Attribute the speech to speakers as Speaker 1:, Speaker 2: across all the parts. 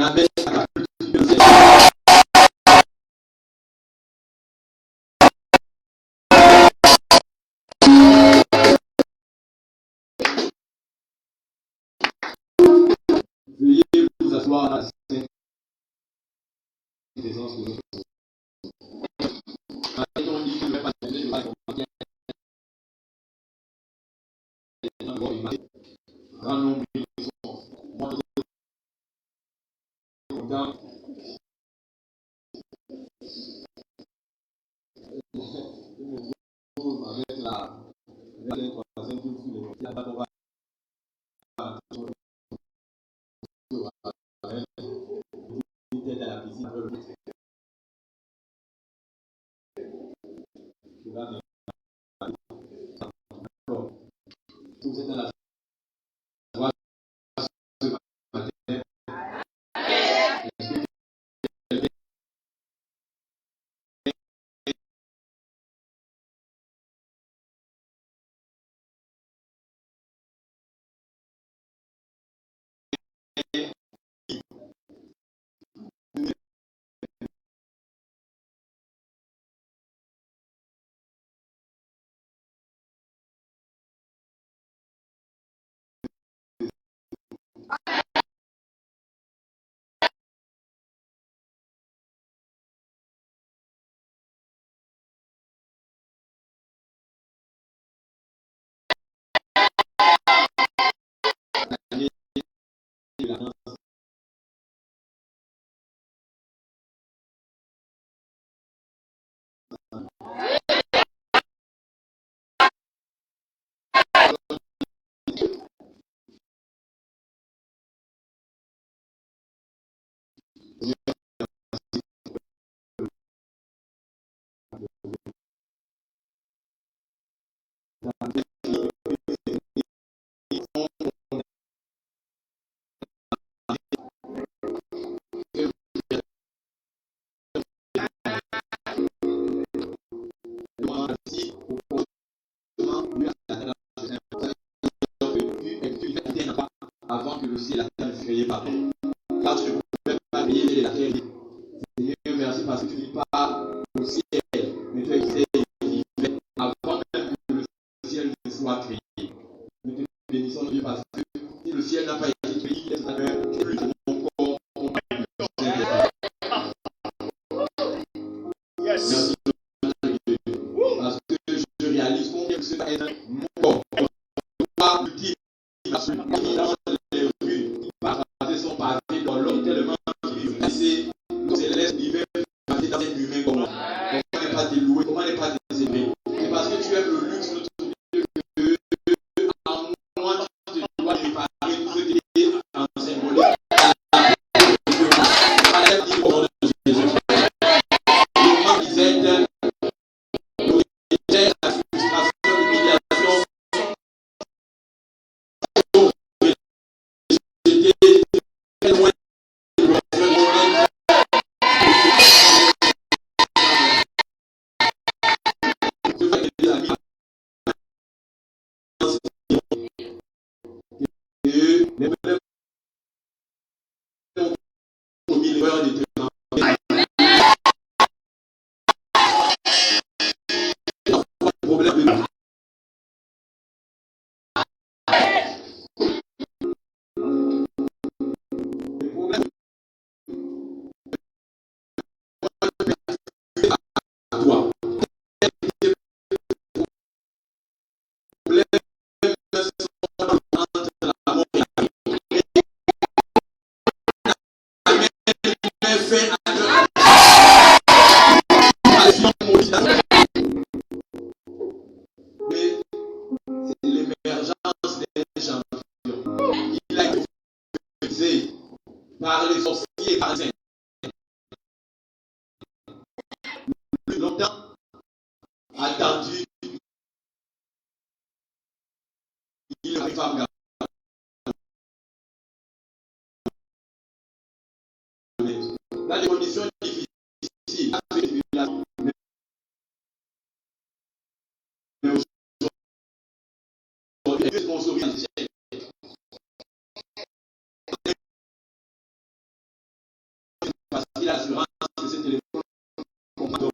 Speaker 1: avait veuillez vous asseoir à la sainte présence de notre Quand on dit que je ne vais pas donner le bac grand nombre de choses. Moi, avec la troisième tour sur les métiers, on va à la piscine. Vous êtes dans la joie ce matin. Avant que le ciel et la terre ne se créent pas. Car tu ne pouvais pas payer la terre. Seigneur, merci parce que tu ne dis pas au ciel, mais tu as été vivant avant même que le ciel ne soit créé. Nous te bénissons Dieu parce que si le ciel n'a pas été créé, il est à plus de mon corps. Merci parce que je réalise combien c'est mon corps. Le dire les rues, parader son pavé dans l'homme tellement qu'il vit. Nous laisse vivre passer dans un humain comment. Comment ne pas délouer, comment ne pas désélever. C'est parce que tu aimes le luxe de tout que en moi tu dois réparer tout ce qui est en symbolique. Par les sorciers et par les saints. Plus longtemps attendu, il est femme. Dans les conditions difficiles, mais aujourd'hui, a l'assurance que ce téléphone comprend ton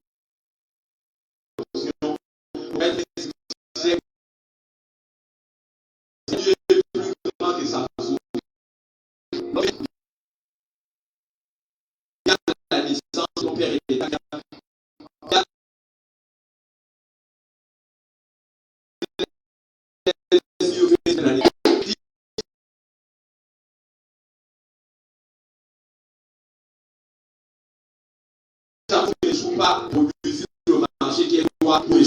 Speaker 1: option pour être succès. Dieu est plus grand que sa sauve. Donc, il y a la naissance, ton père était là. Ça ne joue pas pour l'usine au marché qui est droit pour les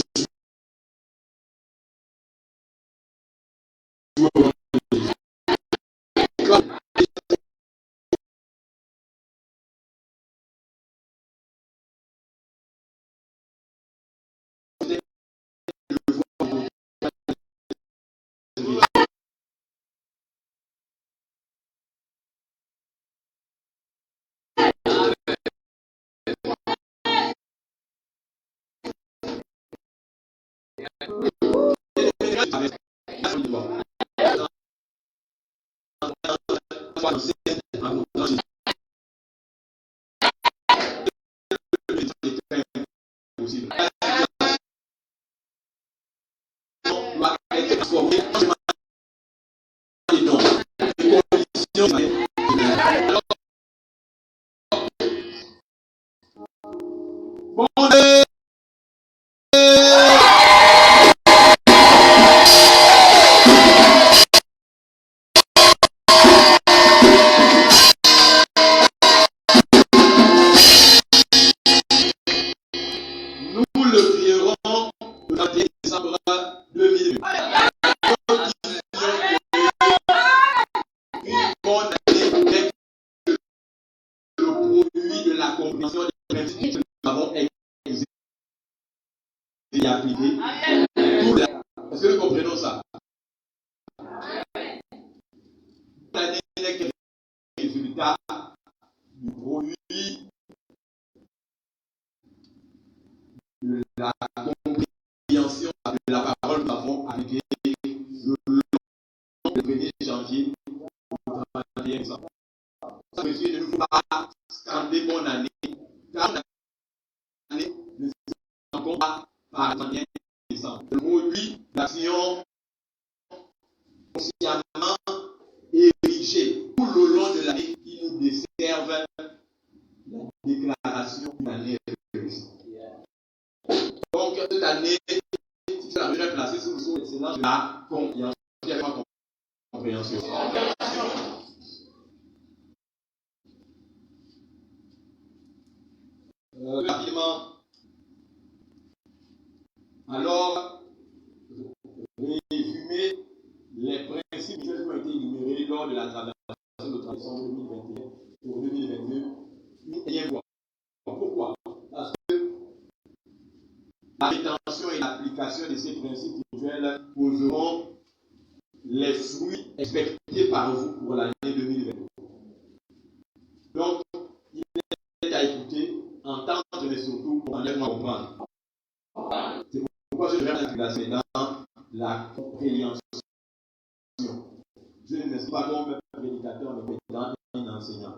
Speaker 1: Est-ce que nous comprenons ça? L'année n'est que le résultat du produit de la compréhension de la parole que nous avons appliquée le 1er janvier au 31 décembre. Ça veut dire qu'il ne nous faut pas scander bonne année, car bonne année ne se rencontre pas par le 31 décembre. Le produit d'action consciemment érigé tout le long de l'année qui nous desserve la déclaration d'une année réussie. Donc, cette année, si tu l'as déjà placée sous le sceau d'excellence de la compréhension. Rapidement, alors, résumer les principes qui ont été énumérés lors de la traversée de transition 2021 pour 2022. Une énième fois. Pourquoi? Parce que la rétention et l'application de ces principes spirituels poseront les fruits expectés par vous pour l'année 2022. Donc, il est à écouter, entendre, mais surtout pour comprendre. C'est pourquoi je vais l'intégration dans la compréhension. Je ne suis pas comme un prédicateur, mais un enseignant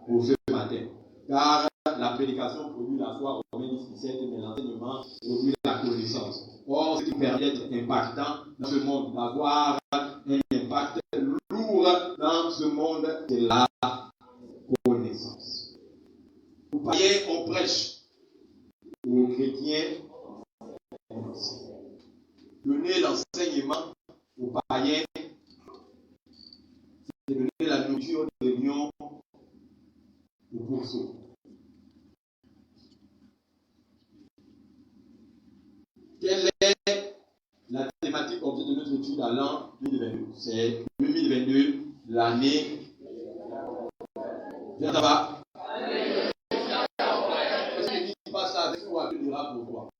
Speaker 1: pour ce matin. Car la prédication produit la foi, Romains 17, mais l'enseignement produit la connaissance. Or, ce qui permet d'être impactant dans ce monde, d'avoir un impact lourd dans ce monde, c'est la connaissance. Aux païens, on prêche. Aux chrétiens, on enseigne. Donner l'enseignement aux païens, c'est donner la nourriture de lion au pourceau. Quelle est la thématique objet de notre étude à l'an 2022? C'est 2022, l'année. Viens là-bas. Est-ce que tu dis pas ça avec toi, tu diras pourquoi?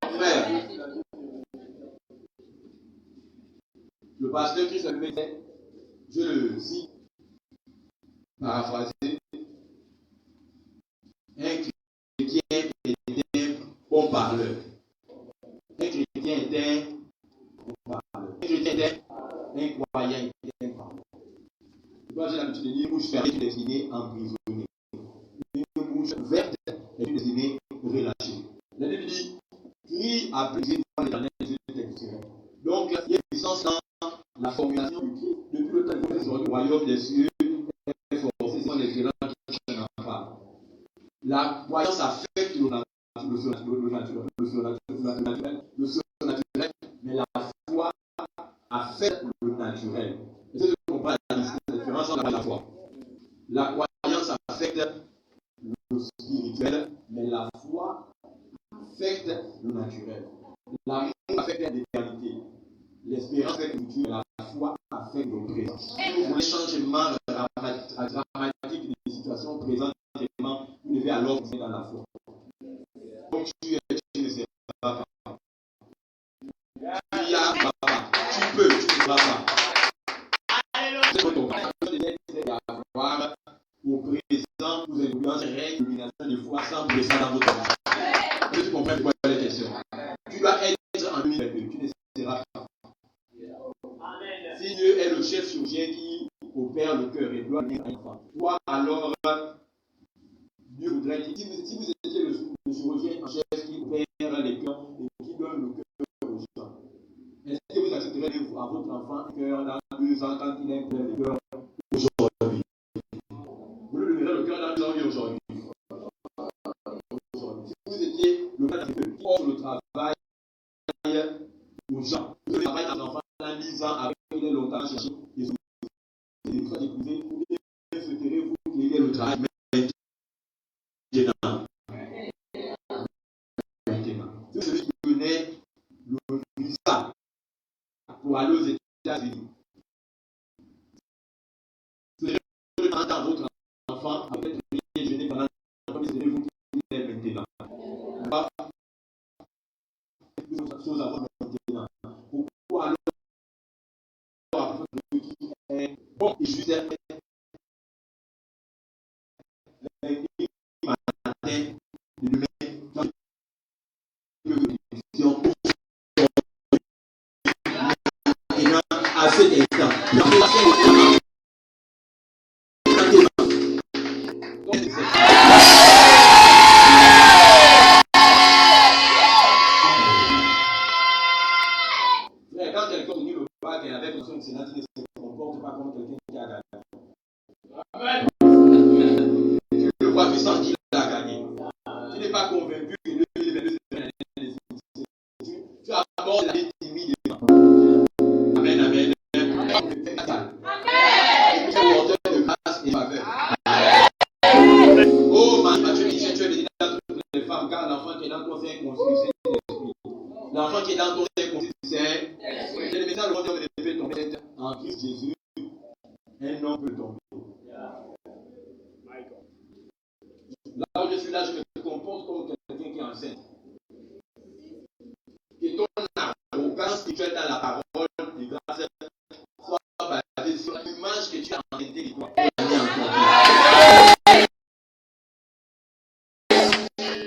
Speaker 1: Frère, le pasteur Christ le mettait, je le cite, paraphrasé, un chrétien est un bon parleur. Un chrétien est un bon parleur. Un chrétien est un croyant, est un parleur. Moi, j'ai l'habitude de dire une bouche fermée est destinée à emprisonner. Une bouche ouverte est destinée à relâcher. La Bible dit, crie à plaisir devant l'Éternel, je t'exaucerai. Donc, il y a une puissance dans la formulation du cri. Depuis le temps que le royaume des cieux est forcé, c'est les violents qui n'en parlent. La croyance affecte le surnaturel, mais la foi affecte le naturel. Est-ce que tu comprends la différence entre la foi? La croyance affecte le spirituel, mais la foi affecte le naturel. L'amour affecte l'éternité. L'espérance affecte le futur, la foi affecte le présent. Si vous voulez changement dramatique des situations présentes, vous devez alors vous dans la foi. Donc tu ne sais pas. Tu y as pas. Tu peux, tu ne vas pas. Avoir au présent, vous êtes dans une réunion de foi sans pression dans votre vie. Est-ce que tu comprends pourquoi les questions? Tu dois être en 2022, tu ne seras pas. Si Dieu est le chef chirurgien qui opère le cœur et doit venir à l'enfant, toi alors, Dieu voudrait dire, si vous étiez le chirurgien en chef qui opère les cœurs et qui donne le cœur aux gens, est-ce que vous accepterez à votre enfant un cœur dans 2 ans quand il a un cœur de cœur aujourd'hui? Vous le donnerez le cœur dans 2 ans aujourd'hui. Si vous étiez le père qui offre le travail aux gens, vous avez travaillé dans l'enfant dans 10 ans avec il est longtemps cherché des solutions, des fois découvrir, vous souhaiterez-vous qu'il y ait le travail maintenant. C'est celui qui connaît le visa pour aller aux États-Unis. C'est dans votre enfant avec le déjeuner pendant comme c'est vous qui êtes maintenant. Pas de choses à voir maintenant. Pourquoi alors qui est bon et juste matin de demain à cet instant. Quand quelqu'un finit le bac et avec son sénat, il ne se comporte pas comme quelqu'un qui a gagné. Tu le vois, tu sens qu'il a gagné. Tu n'es pas convaincu que 2022 c'est une année décisive. Tu abordes la vie timidement. Amen, amen. Amen. Tu es porteur de grâce et faveur. Oh, ma tu es béni dans toutes les femmes, car l'enfant qui est dans ton sein est conçu, c'est l'esprit. L'enfant qui est dans ton sein est conçu, c'est le message de Dieu devait tomber en Christ Jésus. Un homme peut tomber. Là où je suis là, je me comporte comme quelqu'un qui est enceinte. Et ton arrogance spirituelle dans la parole de grâce soit basée sur l'image que tu as en réalité de toi.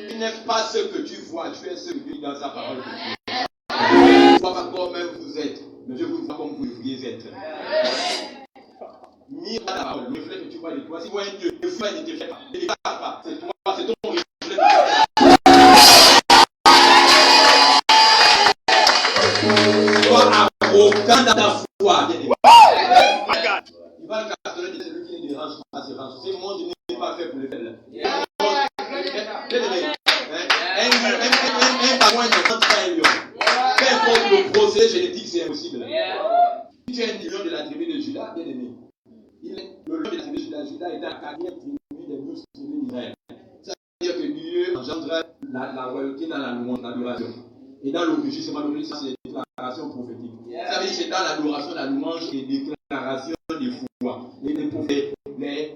Speaker 1: Tu n'es pas ce que tu vois, tu es ce que Dieu dit dans sa parole. Tu ne vois pas comme vous êtes, mais Dieu vous voit comme vous devriez être. Mire la parole, le reflet que tu vois de toi. Si tu vois un Dieu, le reflet ne te fait pas, ne te pas. C'est toi, c'est ton reflet. Sois arrogant dans ta foi, bien aimé. Il va le casser, c'est celui qui ne dérange pas, se range. Ce monde n'est pas fait pour le faire. Un pagouin n'entend pas un lion. Peu importe le procès génétique, c'est impossible. Si tu es un lion de la tribu de Judas, bien aimé, le lion de la tribu de Judas est la 4e tribu des 12 tribus d'Israël. Ça veut dire que Dieu engendre la royauté dans la louange, l'adoration. Et dans l'origine, c'est les déclarations prophétiques. Ça veut dire que c'est dans l'adoration, la louange et les déclarations de foi.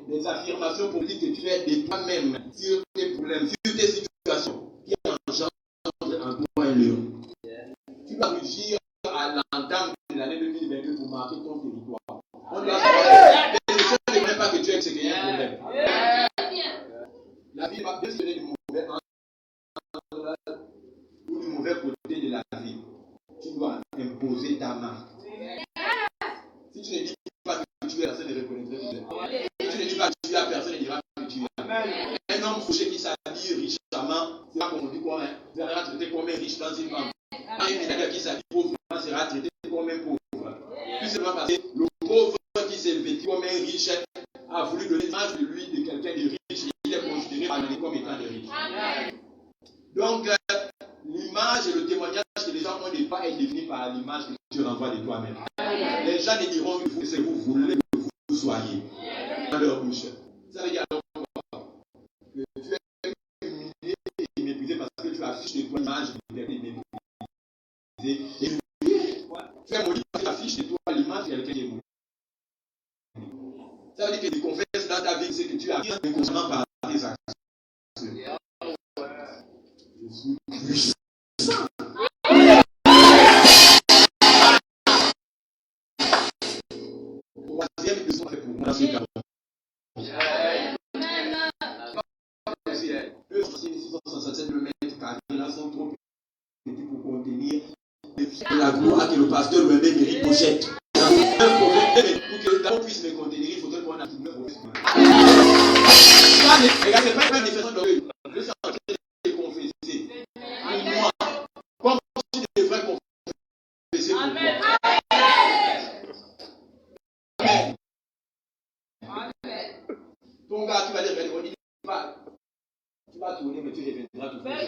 Speaker 1: Les affirmations prophétiques que tu fais de toi-même sur tes problèmes, sur tes situations, qui engendrent en toi un lion. Tu dois rugir à l'entame de l'année 2022 pour marquer ton territoire. On doit savoir. Mais je ne sais même pas que tu es ce qu'il y a un problème. La vie va bien se donner du mauvais ou du mauvais côté de la vie. Tu dois imposer ta marque. Si tu ne dis pas que tu es assez de reconnaître, le pauvre qui s'est vêtu comme un riche a voulu donner l'image de lui, de quelqu'un de riche, et il est considéré par l'année comme étant de riche. Donc, l'image et le témoignage que les gens ont de toi est défini par l'image que tu renvoies de toi-même. Les gens ne diront que ce que vous voulez que vous soyez dans leur bouche. Ça veut dire alors que tu es humilié et méprisé parce que tu affiches de toi l'image de quelqu'un de méprisé. Et tu es maudit parce que tu affiches de toi l'image de quelqu'un qui est maudit. Ça veut dire que tu confesses dans ta vie ce que tu as fait inconsciemment par tes actions. Je suis puissant. Troisième leçon fait pour moi dans ce cas. 667 km là sont trop petits pour contenir la gloire que le pasteur lui-même mérite projette. Pour que l'homme puisse me contenir, il faudrait qu'on a tout le monde. Regarde, c'est pas une manifestation d'orgueil. Je suis en train de confesser. Moi, comme tu devrais confesser pour moi. Amen. Ton gars, tu vas dire, tu vas tourner, mais tu reviendras tout faire.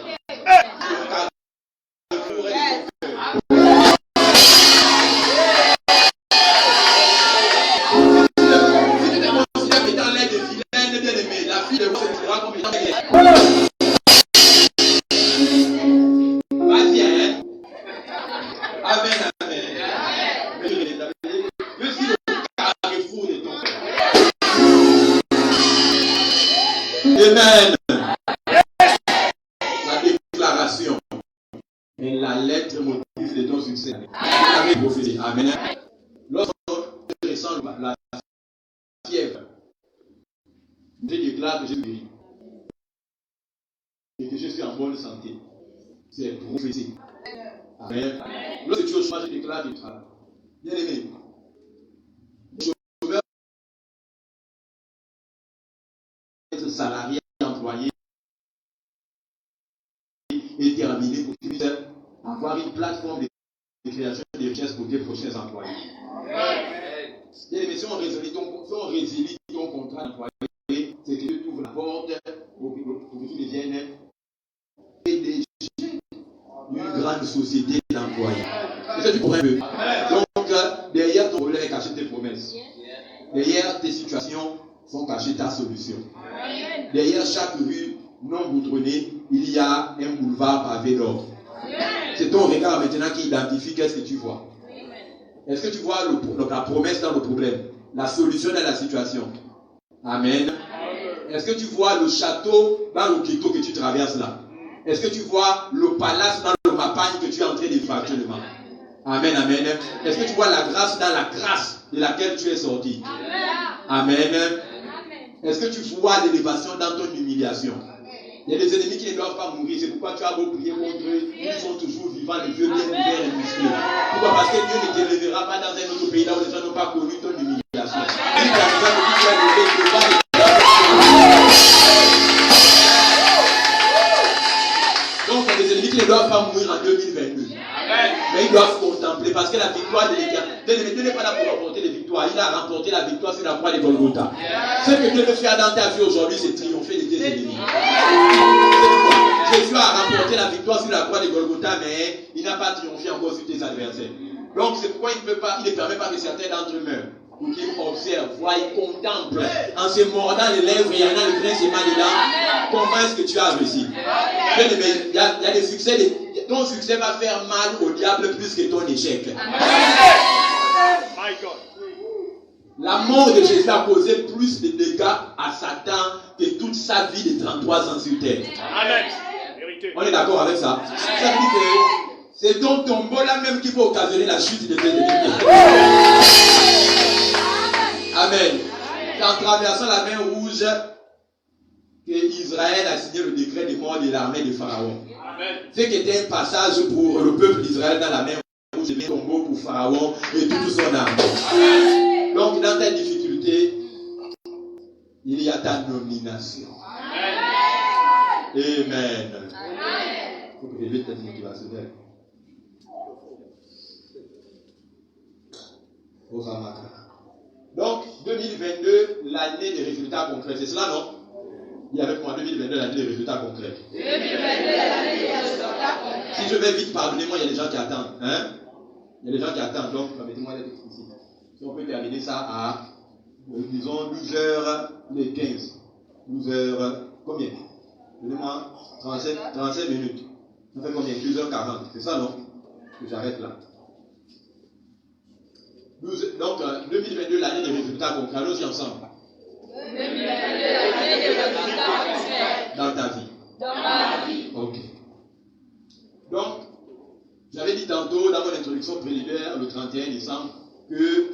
Speaker 1: Vas-y, hein? Amen, amen. Je suis le carrefour de ton père. Amen. La déclaration et la lettre motive de ton succès. Avec prophétie. Amen. Lorsque je ressens la fièvre, je déclare que je suis guéri et que je suis en bonne santé. C'est prophétique. Amen. Lorsque tu es au chômage, je déclare que tu travailles. Bien aimé. Le chômeur être salarié, employé et terminé pour que tu puisses avoir une plateforme de création de richesses pour tes prochains employés. Bien aimé, si on résilie ton contrat d'employé, c'est que tu ouvres la porte pour que tu deviennes PDG d'une grande société d'employés. C'est ça que tu comprends un peu. Donc, derrière ton problème est caché tes promesses. Derrière tes situations sont cachées ta solution. Derrière chaque rue non goudronnée, il y a un boulevard pavé d'or. C'est ton regard maintenant qui identifie qu'est-ce que tu vois. Est-ce que tu vois la promesse dans le problème, la solution dans la situation? Amen. Est-ce que tu vois le château dans le ghetto que tu traverses là? Est-ce que tu vois le palace dans le mapagne que tu es en train de vivre actuellement? Amen, amen. Est-ce que tu vois la grâce dans la grâce de laquelle tu es sorti? Amen. Est-ce que tu vois l'élévation dans ton humiliation? Il y a des ennemis qui ne doivent pas mourir. C'est pourquoi tu as beau prier contre eux. Ils sont toujours vivants, les vieux bien ouverts et musclés. Pourquoi? Parce que Dieu ne te lèvera pas dans un autre pays là où les gens n'ont pas connu ton humiliation. Donc, il y a des ennemis qui ne doivent pas mourir en 2022. Mais ils doivent contempler parce que la victoire de l'Éternel, Dieu n'est pas là pour remporter les victoires. Il a remporté la victoire sur la croix de Golgotha. Ce que Dieu veut faire dans ta vie aujourd'hui, c'est triompher de tes ennemis. Jésus a remporté la victoire sur la croix de Golgotha, mais il n'a pas triomphé encore sur tes adversaires. Donc c'est pourquoi il ne permet pas que certains d'entre eux meurent. Pour qu'ils observent, voient, contemplent, en se mordant les lèvres, il y en a le grincement dedans. Comment est-ce que tu as réussi? Il y a des succès, ton succès va faire mal au diable plus que ton échec. La mort de Jésus a causé plus de dégâts à Satan que toute sa vie de 33 ans sur terre. Amen. On est d'accord avec ça? Ça veut dire que c'est ton tombeau là même qui peut occasionner la chute de tes ennemis. Amen. C'est en traversant la mer Rouge que Israël a signé le décret de mort de l'armée de Pharaon. Ce qui était un passage pour le peuple d'Israël dans la mer Rouge, c'était un tombeau pour Pharaon et toute son armée. Donc dans ta difficulté, il y a ta nomination. Amen. Il faut que tu ta motivationnelle. Donc, 2022, l'année des résultats concrets. C'est cela, non? Dis avec moi, 2022, l'année des résultats concrets. 2022, l'année des résultats concrets. Si je vais vite, pardonnez-moi, il y a des gens qui attendent. Hein? Il y a des gens qui attendent, donc permettez-moi d'être explicite. Si on peut terminer ça à, disons, 12h15. 12h, combien? Donnez-moi 37 minutes. Ça fait combien? 12h40. C'est ça, non? Que j'arrête là. Donc, 2022, l'année des résultats concrets. Allons-y ensemble. 2022, l'année des résultats concrets. Dans ta vie. Dans ma vie. Ok. Donc, j'avais dit tantôt dans mon introduction préliminaire, le 31 décembre, que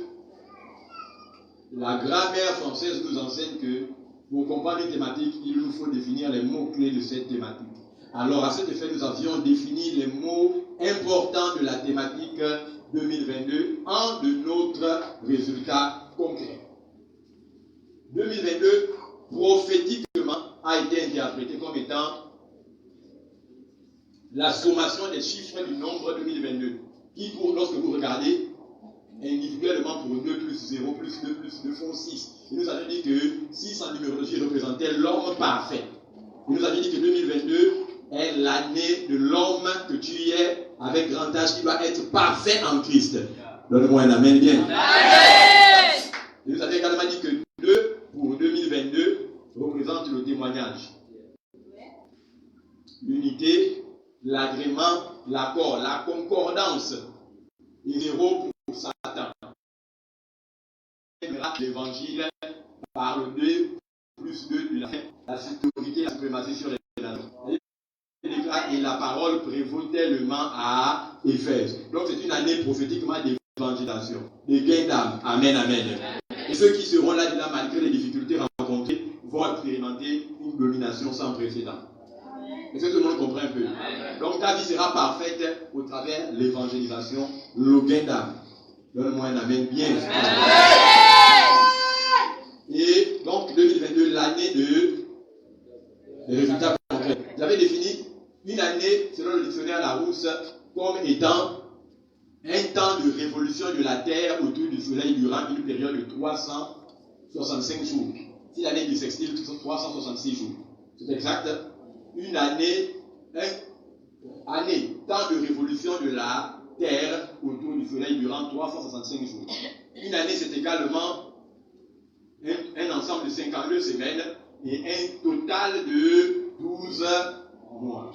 Speaker 1: la grammaire française nous enseigne que pour comprendre une thématique, il nous faut définir les mots-clés de cette thématique. Alors, à cet effet, nous avions défini les mots importants de la thématique 2022 en de notre résultat concret. 2022, prophétiquement, a été interprété comme étant la sommation des chiffres du nombre 2022, qui, lorsque vous regardez, individuellement pour 2 plus 0 plus 2 plus 2 font 6. Il nous avait dit que 6 en numérologie représentait l'homme parfait. Il nous avait dit que 2022 est l'année de l'homme que tu es avec grand âge qui doit être parfait en Christ. Donne-moi un amen bien. Amen. Il nous avait également dit que 2 pour 2022 représente le témoignage. L'unité, l'agrément, l'accord, la concordance. Et 0 pour Satan. L'évangile parle de plus de la sécurité et la suprématie sur les nations. Et la parole prévaut tellement à Éphèse. Donc c'est une année prophétiquement d'évangélisation, de gain d'âme. Amen, amen. Et ceux qui seront là-dedans, malgré les difficultés rencontrées, vont expérimenter une domination sans précédent. Est-ce que tout le monde comprend un peu? Donc ta vie sera parfaite au travers de l'évangélisation, le gain d'âme. Donne-moi un amen bien. Et donc 2022, l'année des résultats concrets. J'avais défini une année, selon le dictionnaire Larousse, comme étant un temps de révolution de la Terre autour du Soleil durant une période de 365 jours. Si l'année bissextile, 366 jours. C'est exact. Une année, temps de révolution de la Terre autour du Soleil durant 365 jours. Une année, c'est également un ensemble de 52 semaines et un total de 12 mois.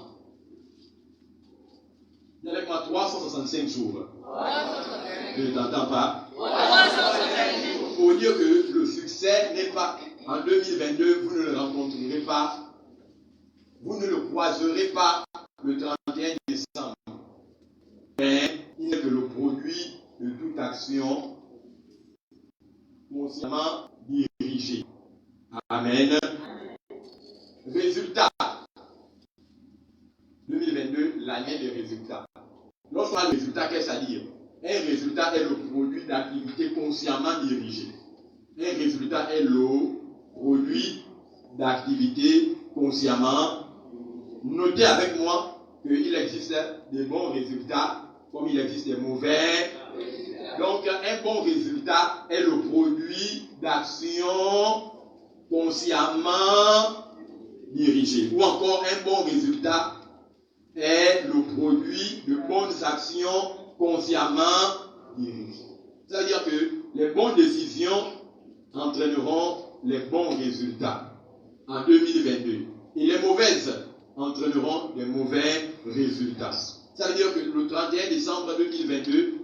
Speaker 1: Dis avec moi 365 jours. Je ne t'entends pas. 365 jours. Il faut dire que le succès n'est pas en 2022, vous ne le rencontrerez pas, vous ne le croiserez pas le 31 décembre. Mais il n'est que le produit de toute action consciemment dirigée. Amen. Résultat. 2022, l'année des résultats. Lorsqu'on a le résultat, qu'est-ce à dire? Un résultat est le produit d'activités consciemment dirigées. Un résultat est le produit d'activités consciemment. Notez avec moi qu'il existe des bons résultats comme il existe des mauvais. Donc, un bon résultat est le produit d'actions consciemment dirigées. Ou encore, un bon résultat est le produit de bonnes actions consciemment dirigées. Ça veut dire que les bonnes décisions entraîneront les bons résultats en 2022. Et les mauvaises entraîneront les mauvais résultats. Ça veut dire que le 31 décembre 2022,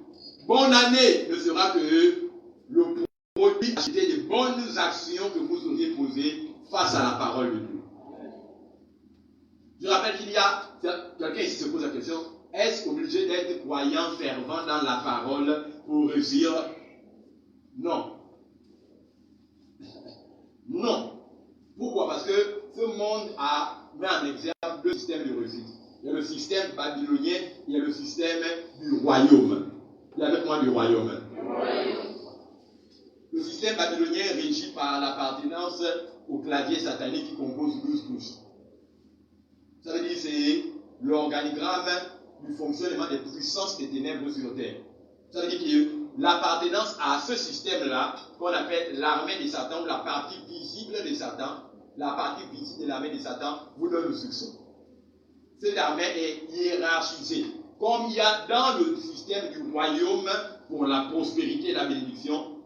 Speaker 1: bonne année ne sera que le produit d'acheter des bonnes actions que vous auriez posées face à la parole de Dieu. Je rappelle qu'il y a quelqu'un ici se pose la question, est-ce obligé d'être croyant fervent dans la parole pour réussir? Non. Non. Pourquoi? Parce que ce monde a mis en exergue deux systèmes de réussite. Il y a le système babylonien, il y a le système du royaume. Il y a avec moi du royaume. Le système babylonien est régi par l'appartenance au clavier satanique qui compose 12 touches. Ça veut dire que c'est l'organigramme du fonctionnement des puissances des ténèbres sur terre. Ça veut dire que l'appartenance à ce système-là, qu'on appelle l'armée de Satan, ou la partie visible de Satan, la partie visible de l'armée de Satan, vous donne le succès. Cette armée est hiérarchisée. Comme il y a dans le système du royaume, pour la prospérité et la bénédiction,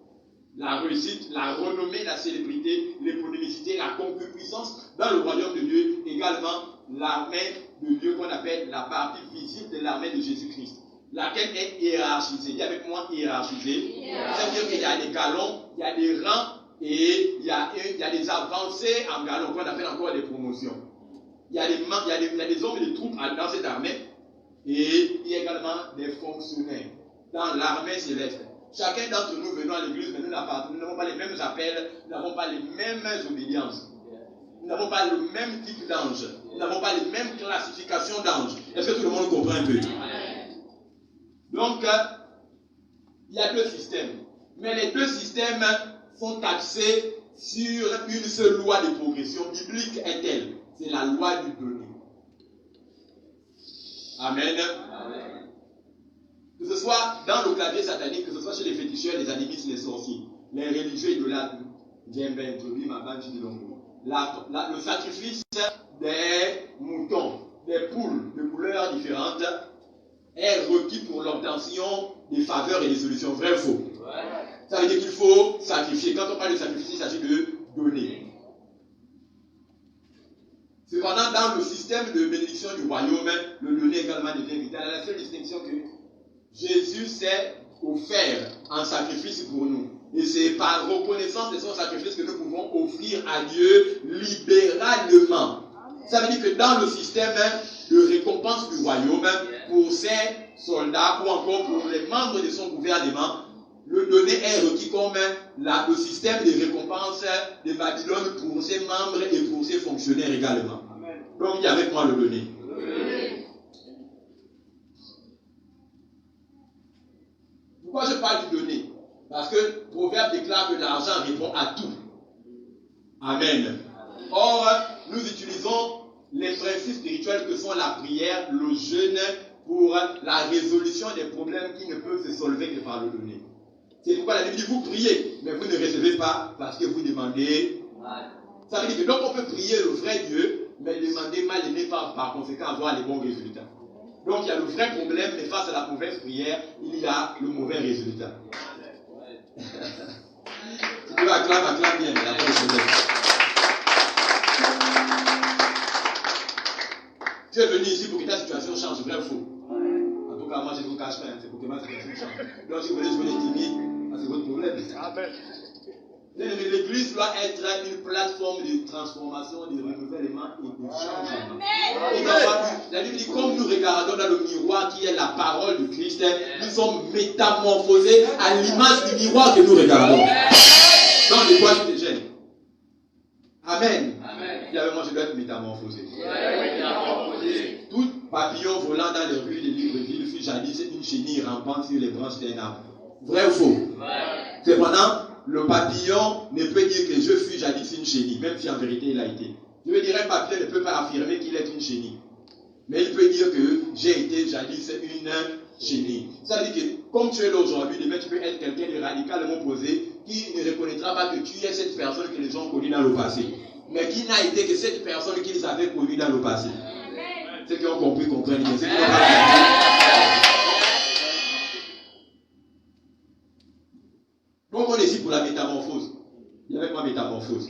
Speaker 1: la réussite, la renommée, la célébrité, l'économicité, la concupiscence, dans le royaume de Dieu, également l'armée de Dieu qu'on appelle la partie visible de l'armée de Jésus-Christ, laquelle est hiérarchisée. Dis avec moi hiérarchisée. Ça veut dire qu'il y a des galons, il y a des rangs et il y a des avancées en galons qu'on appelle encore des promotions. Il y a des hommes et des troupes dans cette armée et il y a également des fonctionnaires dans l'armée céleste. Chacun d'entre nous venons à l'église, mais nous n'avons pas les mêmes appels, nous n'avons pas les mêmes obédiences. Nous n'avons pas le même type d'ange. Nous n'avons pas les mêmes classifications d'anges. Est-ce que tout le monde comprend un peu? Donc, il y a deux systèmes. Mais les deux systèmes sont axés sur une seule loi de progression biblique est-elle? C'est la loi du donner. Amen. Amen. Que ce soit dans le clavier satanique, que ce soit chez les féticheurs, les animistes, les sorciers, les religieux idolâtres, le sacrifice des moutons, des poules de couleurs différentes est requis pour l'obtention des faveurs et des solutions. Vrai ou faux? Ça veut dire qu'il faut sacrifier. Quand on parle de sacrifice, il s'agit de donner. Cependant, dans le système de bénédiction du royaume, le donner également devient vital. La seule distinction que Jésus s'est offert en sacrifice pour nous. Et c'est par reconnaissance de son sacrifice que nous pouvons offrir à Dieu libéralement. Ça veut dire que dans le système de récompense du royaume, pour ses soldats ou encore pour les membres de son gouvernement, le donner est requis comme le système de récompense de Babylone pour ses membres et pour ses fonctionnaires également. Donc il y a avec moi le donner. Pourquoi je parle du donner? Parce que Proverbe déclare que l'argent répond à tout. Amen. Or, nous utilisons les principes spirituels que sont la prière, le jeûne, pour la résolution des problèmes qui ne peuvent se solver que par le donner. C'est pourquoi la Bible dit, vous priez, mais vous ne recevez pas parce que vous demandez mal. Ça veut dire que donc on peut prier le vrai Dieu, mais demander mal et ne pas par conséquent avoir les bons résultats. Donc il y a le vrai problème, mais face à la mauvaise prière, il y a le mauvais résultat. Si tu veux acclame bien, mais après le problème. Tu es venu ici pour que ta situation change, vrai ou faux? En tout cas, moi je ne vous cache pas, c'est pour que ma situation change. Donc si vous voulez jouer timide, c'est votre problème. Amen. L'église doit être une plateforme de transformation, de renouvellement et de changement. La Bible dit, comme nous regardons dans le miroir qui est la parole de Christ, nous sommes métamorphosés à l'image du miroir que nous regardons. Donc, de quoi tu te gênes? Amen. Il y avait moi, je dois être métamorphosé. Tout papillon volant dans les rues de Libreville fut jadis une chenille rampante sur les branches d'un arbre. Vrai ou faux? Cependant, le papillon ne peut dire que je fus jadis une chenille, même si en vérité il a été. Je veux dire, un papillon ne peut pas affirmer qu'il est une chenille. Mais il peut dire que j'ai été jadis une chenille. Ça veut dire que, comme tu es là aujourd'hui, demain tu peux être quelqu'un de radicalement opposé qui ne reconnaîtra pas que tu es cette personne que les gens ont connue dans le passé. Mais qui n'a été que cette personne qu'ils avaient connue dans le passé. Ceux qui ont compris comprennent bien. Donc on est ici pour la métamorphose. Il y avait quoi métamorphose?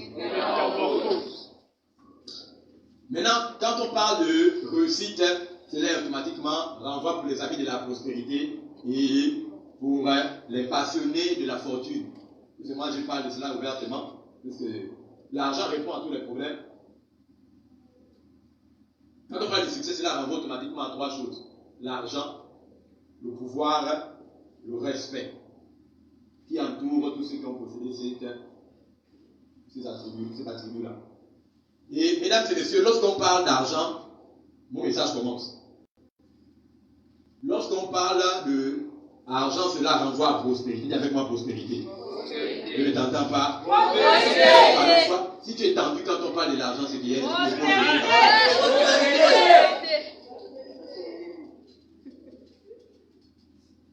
Speaker 1: Maintenant, quand on parle de réussite, cela automatiquement renvoie pour les amis de la prospérité et pour les passionnés de la fortune. Parce que moi je parle de cela ouvertement, parce que l'argent répond à tous les problèmes. Quand on parle de succès, cela renvoie automatiquement à trois choses. L'argent, le pouvoir, le respect, qui entoure tous ceux qui ont possédé ces attributs-là. Et mesdames et messieurs, lorsqu'on parle d'argent, mon message commence. Lorsqu'on parle d'argent, cela renvoie à prospérité. Dis avec moi prospérité. Je ne t'entends pas. Si tu es tendu quand on parle de l'argent, c'est bien.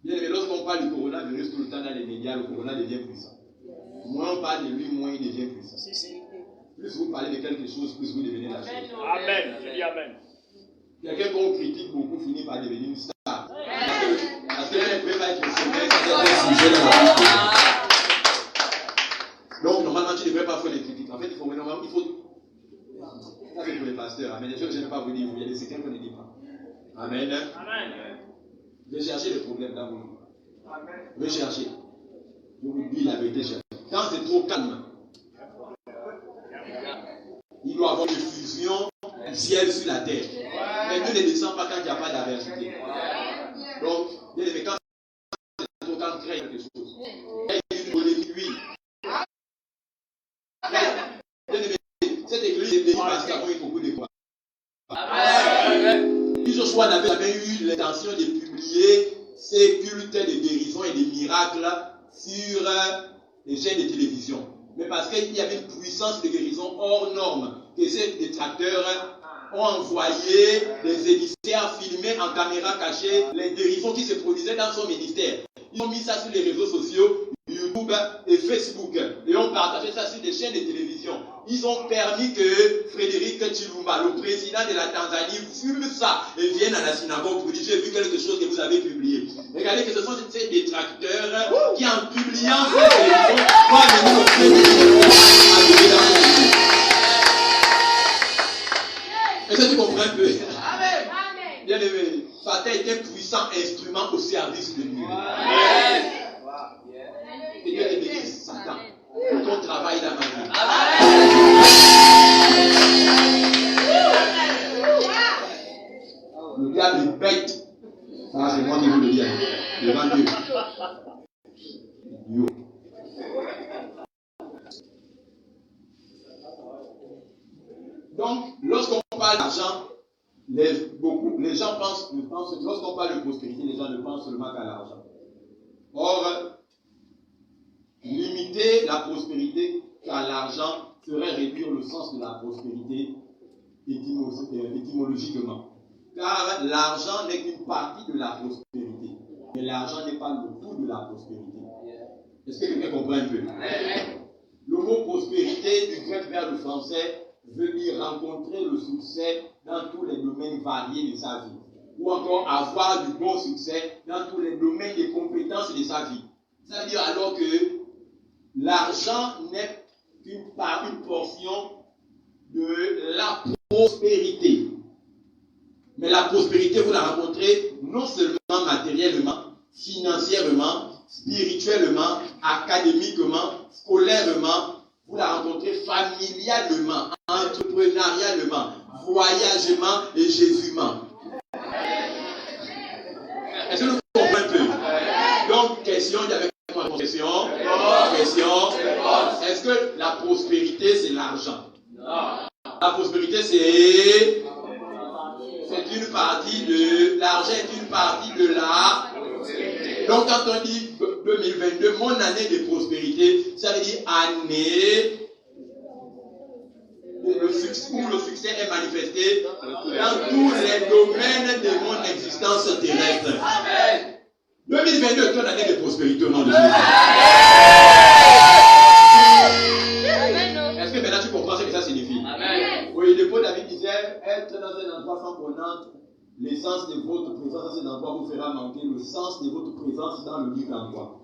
Speaker 1: Bien aimé, lorsqu'on parle du coronavirus, tout tout le temps dans les médias, le corona devient puissant. Moins on parle de lui, moins il devient puissant. Plus vous parlez de quelque chose, plus vous devenez la chose.
Speaker 2: Amen. Je dis Amen.
Speaker 1: Quelqu'un qu'on critique beaucoup finit par devenir une star. Parce qu'elle ne peut pas être sommet quand elle est sujet dans la vie. Donc normalement tu ne devrais pas faire des critiques. En fait, il faut. Ça c'est pour les pasteurs. Amen. Je ne vais pas vous dire, il y a des secrets qu'on ne dit pas. Amen. Recherchez les problèmes dans vos vies. Recherchez. Je vous dis la vérité, cher. Quand c'est trop calme, il doit y avoir une fusion du ciel sur la terre. Mais Dieu ne descend pas quand il n'y a pas d'adversité. Donc, bien aimé, quand c'est trop calme, crée quelque chose. Il y a une polémique, oui. Bien aimé, cette église est bénie parce qu'il y a eu beaucoup de quoi. Si Joshua n'avait jamais eu l'intention de publier ses cultes de guérison et de miracles sur les chaînes de télévision. Mais parce qu'il y avait une puissance de guérison hors norme, que ces détracteurs ont envoyé des émissaires filmés en caméra cachée les guérisons qui se produisaient dans son ministère. Ils ont mis ça sur les réseaux sociaux, YouTube et Facebook, et ont partagé ça sur des chaînes de télévision. Ils ont permis que Frédéric Chilumba, le président de la Tanzanie, fume ça et vienne à la synagogue pour dire: j'ai vu quelque chose que vous avez publié. Regardez que ce sont ces détracteurs qui, en publiant ces télévisions, vont amener le Frédéric à lever dans le monde. Est-ce que tu comprends un peu? Amen. Bien aimé, Fatel est un puissant instrument au service de Dieu. Et Dieu te bénisse, Satan, pour ton travail dans ma vie. Le diable est bête. Ça, c'est moi qui vous le dis. Devant Dieu. Yo. Donc, lorsqu'on parle d'argent, les gens pensent, lorsqu'on parle de prospérité, les gens ne pensent seulement qu'à l'argent. Or, limiter la prospérité à l'argent serait réduire le sens de la prospérité étymologiquement. Car l'argent n'est qu'une partie de la prospérité. Mais l'argent n'est pas le tout de la prospérité. Est-ce que quelqu'un comprend un peu? Le mot prospérité, du grec vers le français, veut dire rencontrer le succès dans tous les domaines variés de sa vie. Ou encore avoir du bon succès dans tous les domaines des compétences de sa vie. Ça veut dire alors que l'argent n'est qu'une portion de la prospérité. Mais la prospérité, vous la rencontrez non seulement matériellement, financièrement, spirituellement, académiquement, scolairement, vous la rencontrez familialement, entrepreneurialement, voyagement et jésuement. Est-ce que vous comprenez un peu? Donc, question, il y avait une question. Est-ce que la prospérité, c'est l'argent? La prospérité, c'est une partie de... L'argent est une partie de la... Donc, quand on dit 2022, mon année de prospérité, ça veut dire année où le succès est manifesté dans tous les domaines de mon existence terrestre. 2022 est une année de prospérité au nom de Jésus. Est-ce que maintenant tu comprends ce que ça signifie? Amen. Oui, le pote David disait, être dans un endroit sans connaître l'essence de votre présence dans cet endroit vous fera manquer le sens de votre présence dans le livre d'endroit.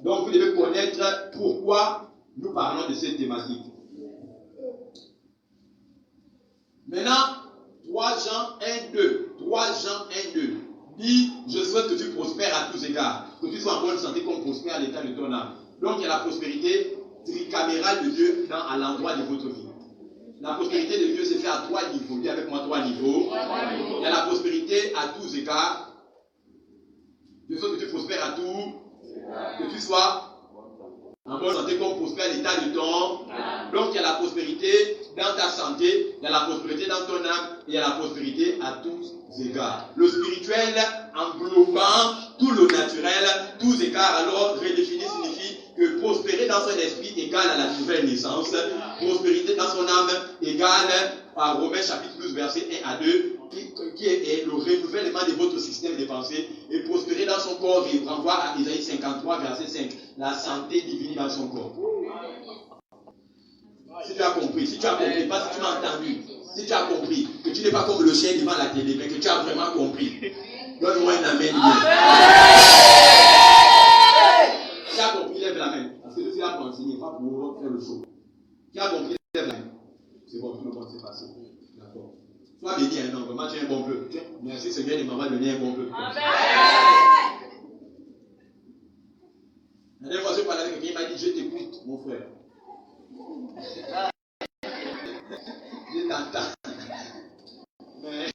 Speaker 1: Donc vous devez connaître pourquoi nous parlons de cette thématique. Maintenant, 3 Jean 1:2 dit: je souhaite que tu prospères à tous égards, que tu sois en bonne santé comme prospère à l'état de ton âme. Donc il y a la prospérité tricamérale de Dieu à l'endroit de votre vie. La prospérité de Dieu se fait à 3 niveaux. Dis avec moi 3 niveaux. Il y a la prospérité à tous égards. Je souhaite que tu prospères à tout, que tu sois en bonne santé comme prospère à l'état de ton. Donc il y a la prospérité dans ta santé, il y a la prospérité dans ton âme, et il y a la prospérité à tous égards. Le spirituel englobant tout le naturel, tous égards, alors redéfini signifie que prospérer dans son esprit égale à la nouvelle naissance, prospérité dans son âme égale à Romains chapitre 12 verset 1 à 2, qui est le renouvellement de votre système de pensée, et prospérer dans son corps, et renvoie à Isaïe 53, verset 5, la santé divine dans son corps. Si tu as compris, pas si tu m'as entendu, si tu as compris, que tu n'es pas comme le chien devant la télé, mais que tu as vraiment compris, donne-moi un amen. Qui a compris, lève la main. Parce que je suis là pour enseigner, pas pour faire le show. Qui a compris, lève la main. C'est bon, tout le monde s'est passé. D'accord. Sois béni, non, vraiment, tu es un bon peuple. Merci Seigneur, il m'a donné un bon peuple. La dernière fois, je parlais avec quelqu'un, il m'a dit, je t'écoute, mon frère. Je t'entends. Mais,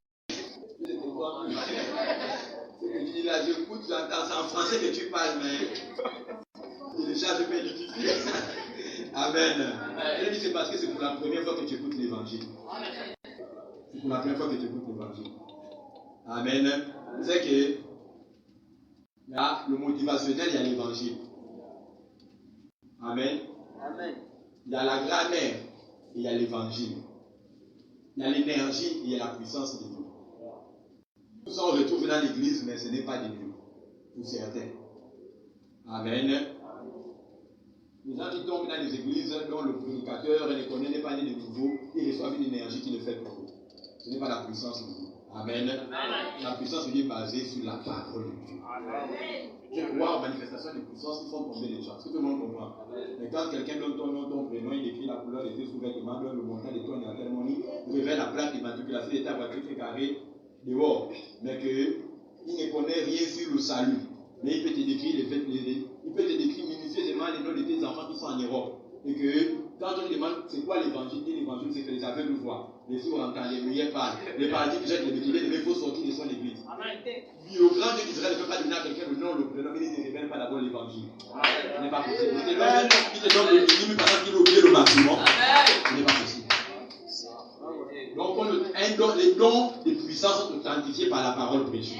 Speaker 1: je ne te vois plus. Ce que tu dis là, j'écoute, j'entends, c'est en français que tu parles, mais déjà, je peux l'étudier. Amen. Je dis, c'est parce que c'est pour la première fois que tu écoutes l'évangile. C'est pour la première fois que tu écoutes l'évangile. Amen. Vous savez que là, le motivationnel, il y a l'évangile. Amen. Amen. Il y a la grammaire et il y a l'évangile. Il y a l'énergie et il y a la puissance de Dieu. Tout ça, on retrouve dans l'église, mais ce n'est pas de Dieu. Pour certains. Amen. Les gens qui tombent dans les églises dont le prédicateur ne connaît pas né de nouveau, ils reçoivent une énergie qui le fait pour eux. Ce n'est pas la puissance de Dieu. Amen. La puissance de Dieu est basée sur la parole de Dieu. Je crois en manifestation de puissance qui font tomber les gens. Est-ce que tout le monde comprend? Mais quand quelqu'un donne ton nom, ton prénom, il écrit la couleur de tes sous-vêtements, donne le montant de ton thermonie, révèle la plaque d'immatriculation de ta voiture qui est carrée dehors, mais qu'il ne connaît rien sur le salut. Mais il peut te décrire minutieusement les noms de tes enfants qui sont en Europe. Et que quand on lui demande c'est quoi l'évangile, l'évangile c'est que les aveugles voient, les sourds entendent, les muets parlent, les paralytiques jettent les béquilles, les faut sortir de son église. Puis au grand Dieu d'Israël ne peut pas donner à quelqu'un le nom, le prénom, mais il ne révèle pas d'abord l'évangile. Ce n'est pas possible. Il te donne le minimum pendant qu'il oublie le maximum. Ce n'est pas possible. Donc les dons de puissance sont authentifiés par la parole prêchée.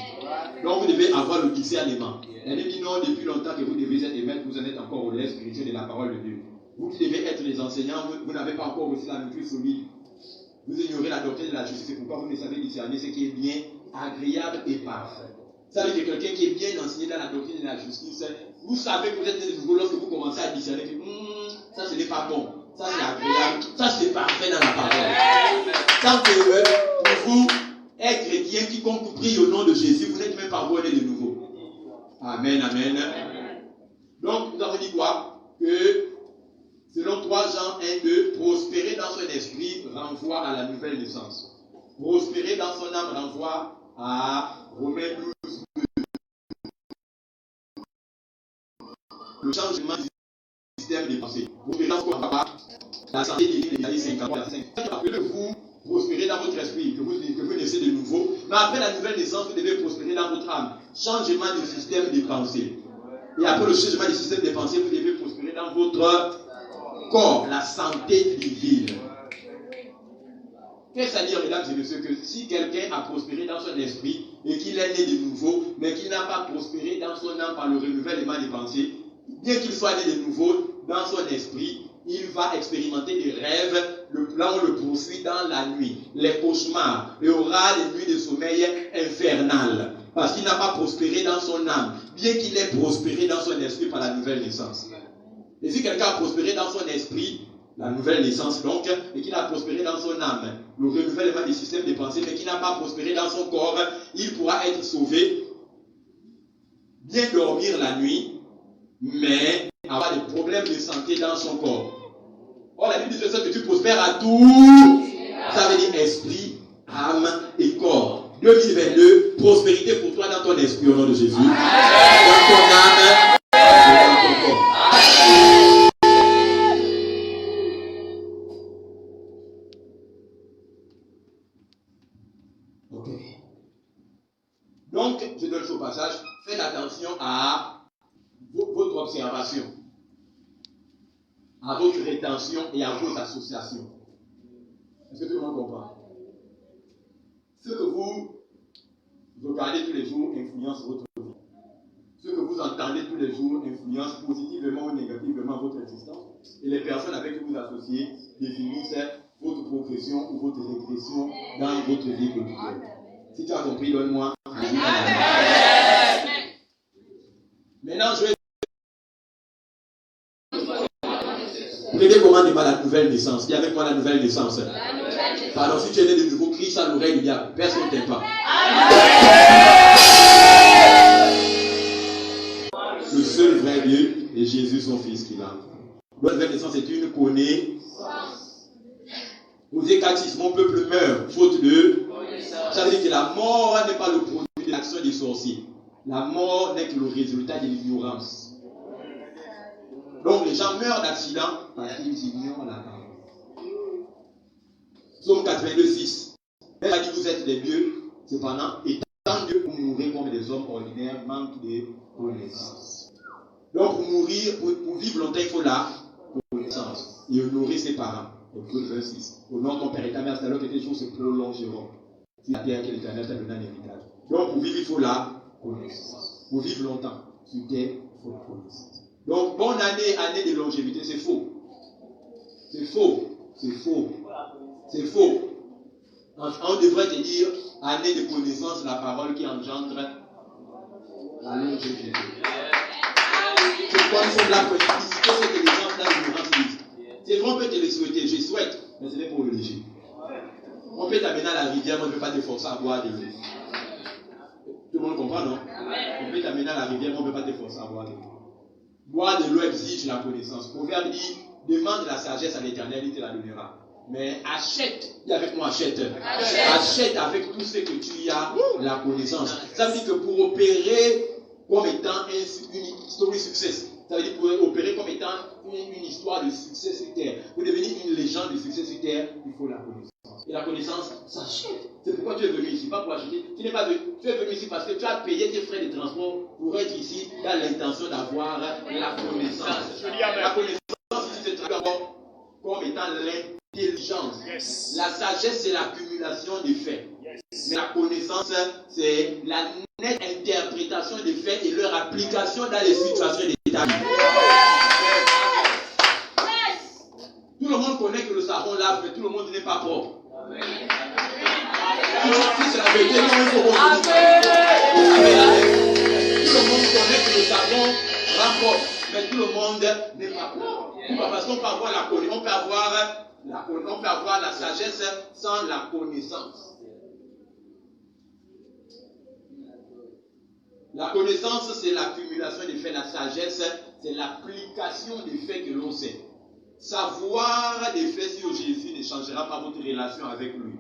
Speaker 1: Donc vous devez avoir le discernement. Elle dit non, depuis longtemps que vous devez être maître, vous en êtes encore au lait spirituel de la parole de Dieu. Vous qui devez être les enseignants, vous n'avez pas encore reçu la nourriture solide. Vous ignorez la doctrine de la justice, c'est pourquoi vous ne savez discerner ce qui est bien, agréable et parfait. Ça veut dire que quelqu'un qui est bien enseigné dans la doctrine de la justice, vous savez que vous êtes né de nouveau lorsque vous commencez à discerner que ça ce n'est pas bon, ça c'est agréable, ça c'est parfait dans la parole. Tant que pour vous, être chrétien, quiconque prie au nom de Jésus, vous n'êtes même pas né de nouveau. Amen, amen. Donc, nous avons dit quoi? Que selon 3 Jean 1, 2, prospérer dans son esprit renvoie à la nouvelle naissance. Prospérer dans son âme renvoie à Romains 12, 2. Le changement du système de pensée. Prospérer dans son âme, la santé divine, Isaïe 50, 5. Que vous prospérez dans votre esprit, que vous naissez de nouveau. Mais après la nouvelle naissance, vous devez prospérer dans votre âme. Changement du système de pensée. Et après le changement du système de pensée, vous devez prospérer dans votre corps, la santé divine. Qu'est-ce à dire, mesdames et messieurs, que si quelqu'un a prospéré dans son esprit et qu'il est né de nouveau, mais qu'il n'a pas prospéré dans son âme par le renouvellement des pensées, bien qu'il soit né de nouveau dans son esprit, il va expérimenter des rêves, le plan le poursuit dans la nuit, les cauchemars, et aura des nuits de sommeil infernales, parce qu'il n'a pas prospéré dans son âme, bien qu'il ait prospéré dans son esprit par la nouvelle naissance. Et si quelqu'un a prospéré dans son esprit, la nouvelle naissance donc, et qu'il a prospéré dans son âme, le renouvellement des systèmes de pensée, mais qu'il n'a pas prospéré dans son corps, il pourra être sauvé, bien dormir la nuit, mais avoir des problèmes de santé dans son corps. Or, la Bible dit que tu prospères à tout, ça veut dire esprit, âme et corps. 2022, prospérité pour toi dans ton esprit au nom de Jésus, dans ton âme et dans ton corps. Ok. Donc, je donne au passage, faites attention à votre observation, à votre rétention et à vos associations. Est-ce que tout le monde comprend? Ce que vous regardez tous les jours influence votre vie. Ce que vous entendez tous les jours influence positivement ou négativement votre existence. Et les personnes avec qui vous associez définissent votre progression ou votre régression dans votre vie quotidienne. Si tu as compris, donne-moi. Amen. Maintenant, je vais. Prenez comment débat la nouvelle naissance. Dis avec moi la nouvelle naissance. Pardon, si tu es né de nouveau, crie ça à l'oreille du diable. Personne ne t'aime pas. Le seul vrai Dieu est Jésus, son Fils, qui l'a. La nouvelle naissance est une connaissance. Osée 4:6, mon peuple meurt, faute de. Ça veut dire que la mort n'est pas le produit de l'action des sorciers. La mort n'est que le résultat de l'ignorance. Donc les gens meurent d'accident parce qu'ils ignorent la parole. Psaume 82:6. Elle a dit vous êtes des dieux, cependant, étant Dieu, vous mourrez comme des hommes ordinaires, manque de connaissance. Donc pour mourir, pour vivre longtemps, il faut la connaissance et honorer ses parents. Exode 26. Au nom de ton Père et ta Mère, c'est alors que tes jours se prolongeront. C'est la terre que l'Éternel t'a donné en héritage. Donc pour vivre, il faut la connaissance. Pour vivre longtemps, sur terre, il faut la connaissance. Donc, bonne année de longévité, c'est faux. C'est faux. C'est faux. C'est faux. On devrait te dire année de connaissance, la parole qui engendre la longévité. C'est pourquoi nous sommes là pour expliciter ce que les gens là nous disent. C'est vrai, on peut te le souhaiter, je souhaite, mais ce n'est pas pour le léger. On peut t'amener à la rivière, mais on ne peut pas te forcer à boire de l'eau. Tout le monde comprend, non? On peut t'amener à la rivière, mais on ne peut pas te forcer à boire de l'eau. Boire de l'eau exige la connaissance. Proverbe dit, demande la sagesse à l'Éternel, il te la donnera. Mais achète, dis avec moi achète. Achète avec tout ce que tu as la connaissance. Ça veut dire que pour opérer comme étant une story success, ça veut dire pour opérer comme étant une histoire de succès sur terre, pour devenir une légende de succès sur terre, il faut la connaissance. Et la connaissance s'achète. C'est pourquoi tu es venu ici, pas pour acheter. Tu n'es pas venu. Tu es venu ici parce que tu as payé tes frais de transport pour être ici dans l'intention d'avoir la connaissance. La connaissance ici se traduit comme étant l'intelligence. Yes. La sagesse, c'est l'accumulation des faits. Yes. Mais la connaissance, c'est la nette interprétation des faits et leur application dans les situations d'état. Tout le monde connaît que le savon lave, mais tout le monde n'est pas propre. C'est la vérité, non, il faut continuer. Tout le monde connaît que le savon rend propre, mais tout le monde n'est pas propre. Pourquoi? Parce qu'on peut avoir la connaissance, on peut avoir la sagesse sans la connaissance. La connaissance, c'est l'accumulation des faits. La sagesse, c'est l'application des faits que l'on sait. Savoir des faits sur Jésus ne changera pas votre relation avec lui.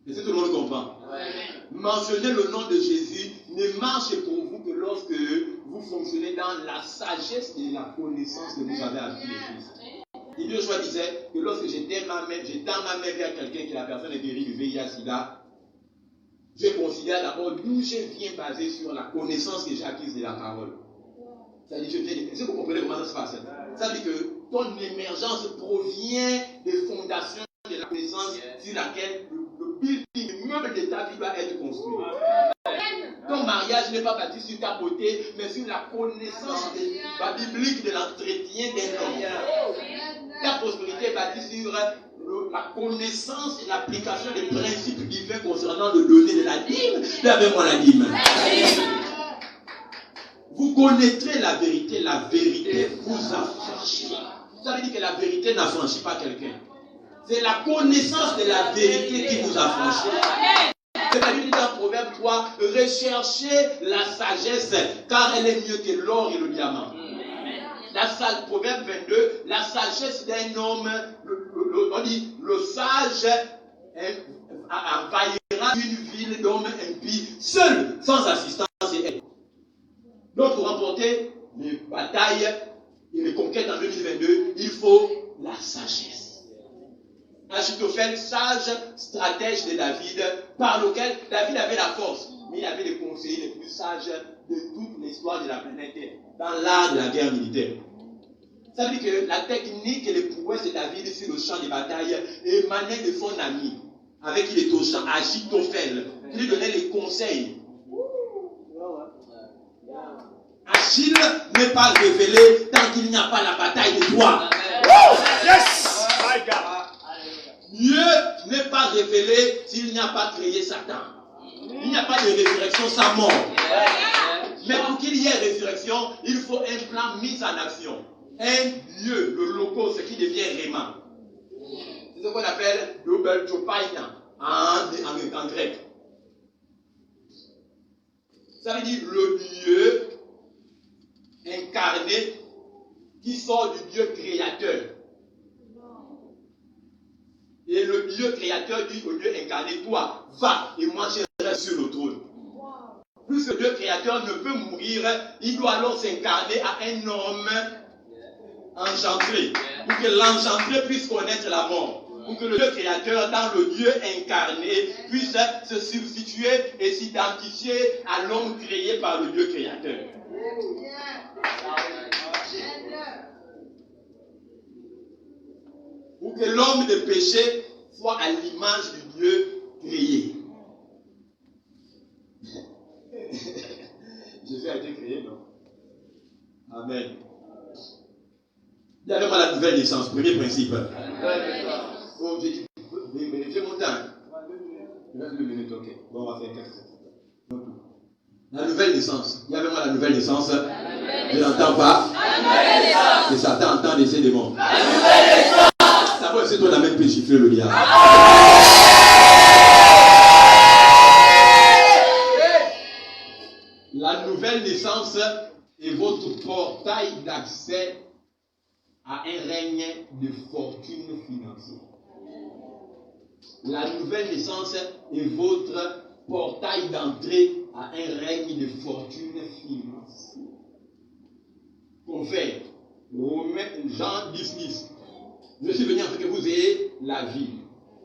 Speaker 1: Est-ce que tout le monde comprend? Mentionner le nom de Jésus ne marche pour vous que lorsque vous fonctionnez dans la sagesse et la connaissance que vous avez appris le Christ. Et Joshua disait que lorsque j'étends ma main vers quelqu'un qui la personne est guérie du VIH-Sida, je considère d'abord d'où je viens basé sur la connaissance que j'ai acquise de la parole. Ça veut dire, est-ce que vous comprenez comment ça se passe? Ça veut dire que ton émergence provient des fondations de la connaissance sur laquelle le building, le meuble de ta vie doit être construit. Ton mariage n'est pas bâti sur ta beauté, mais sur la connaissance biblique de l'entretien d'un homme. Ta prospérité est bâtie sur la connaissance et l'application des principes divins concernant le donner de la dîme. Lève-moi la dîme. Vous connaîtrez la vérité vous affranchira. Ça veut dire que la vérité n'affranchit pas quelqu'un. C'est la connaissance de la vérité qui vous affranchit. C'est la Bible dit dans Proverbe 3, recherchez la sagesse, car elle est mieux que l'or et le diamant. Proverbe 22, la sagesse d'un homme, on dit, le sage envahira une ville d'hommes impies, seul, sans assistance et aide. Donc pour remporter les batailles et les conquêtes en 2022, il faut la sagesse. Achitophel, sage stratège de David, par lequel David avait la force, mais il avait les conseillers les plus sages de toute l'histoire de la planète Terre, dans l'art de la guerre militaire. Ça veut dire que la technique et les prouesses de David sur le champ de bataille émanaient de son ami, avec qui il était au champ, Achitophel, qui lui donnait les conseils. Achille n'est pas révélé tant qu'il n'y a pas la bataille de toi. Yes! My God. Dieu n'est pas révélé s'il n'y a pas créé Satan. Il n'y a pas de résurrection sans mort. Mais pour qu'il y ait résurrection, il faut un plan mis en action. Un lieu, le locaux, ce qui devient Réma. C'est ce qu'on appelle double chopaina en grec. Ça veut dire le lieu incarné qui sort du Dieu créateur. Et le Dieu créateur dit au Dieu incarné, toi, va et moi je reste sur le trône. Puisque Dieu créateur ne peut mourir, il doit alors s'incarner à un homme engendré. Pour que l'engendré puisse connaître la mort. Pour que le Dieu créateur, dans le Dieu incarné, puisse se substituer et s'identifier à l'homme créé par le Dieu créateur. Pour que l'homme de péché soit à l'image du Dieu créé. Jésus a été créé, non? Amen. Il y avait pas la nouvelle naissance, premier principe. Oh, j'ai dit, vérifiez mon temps. Il reste 2 minutes, ok. Bon, on va faire 4. La nouvelle naissance. Il y avait moi la nouvelle naissance. Je n'entends pas. Et Satan entend des démons. D'abord, c'est toi la même peut gifler le diable. La nouvelle naissance est votre portail d'accès à un règne de fortune financière. La nouvelle naissance est votre portail d'entrée à un règne de fortune financière. Confère, Jean 10. Je suis venu afin que vous ayez la vie.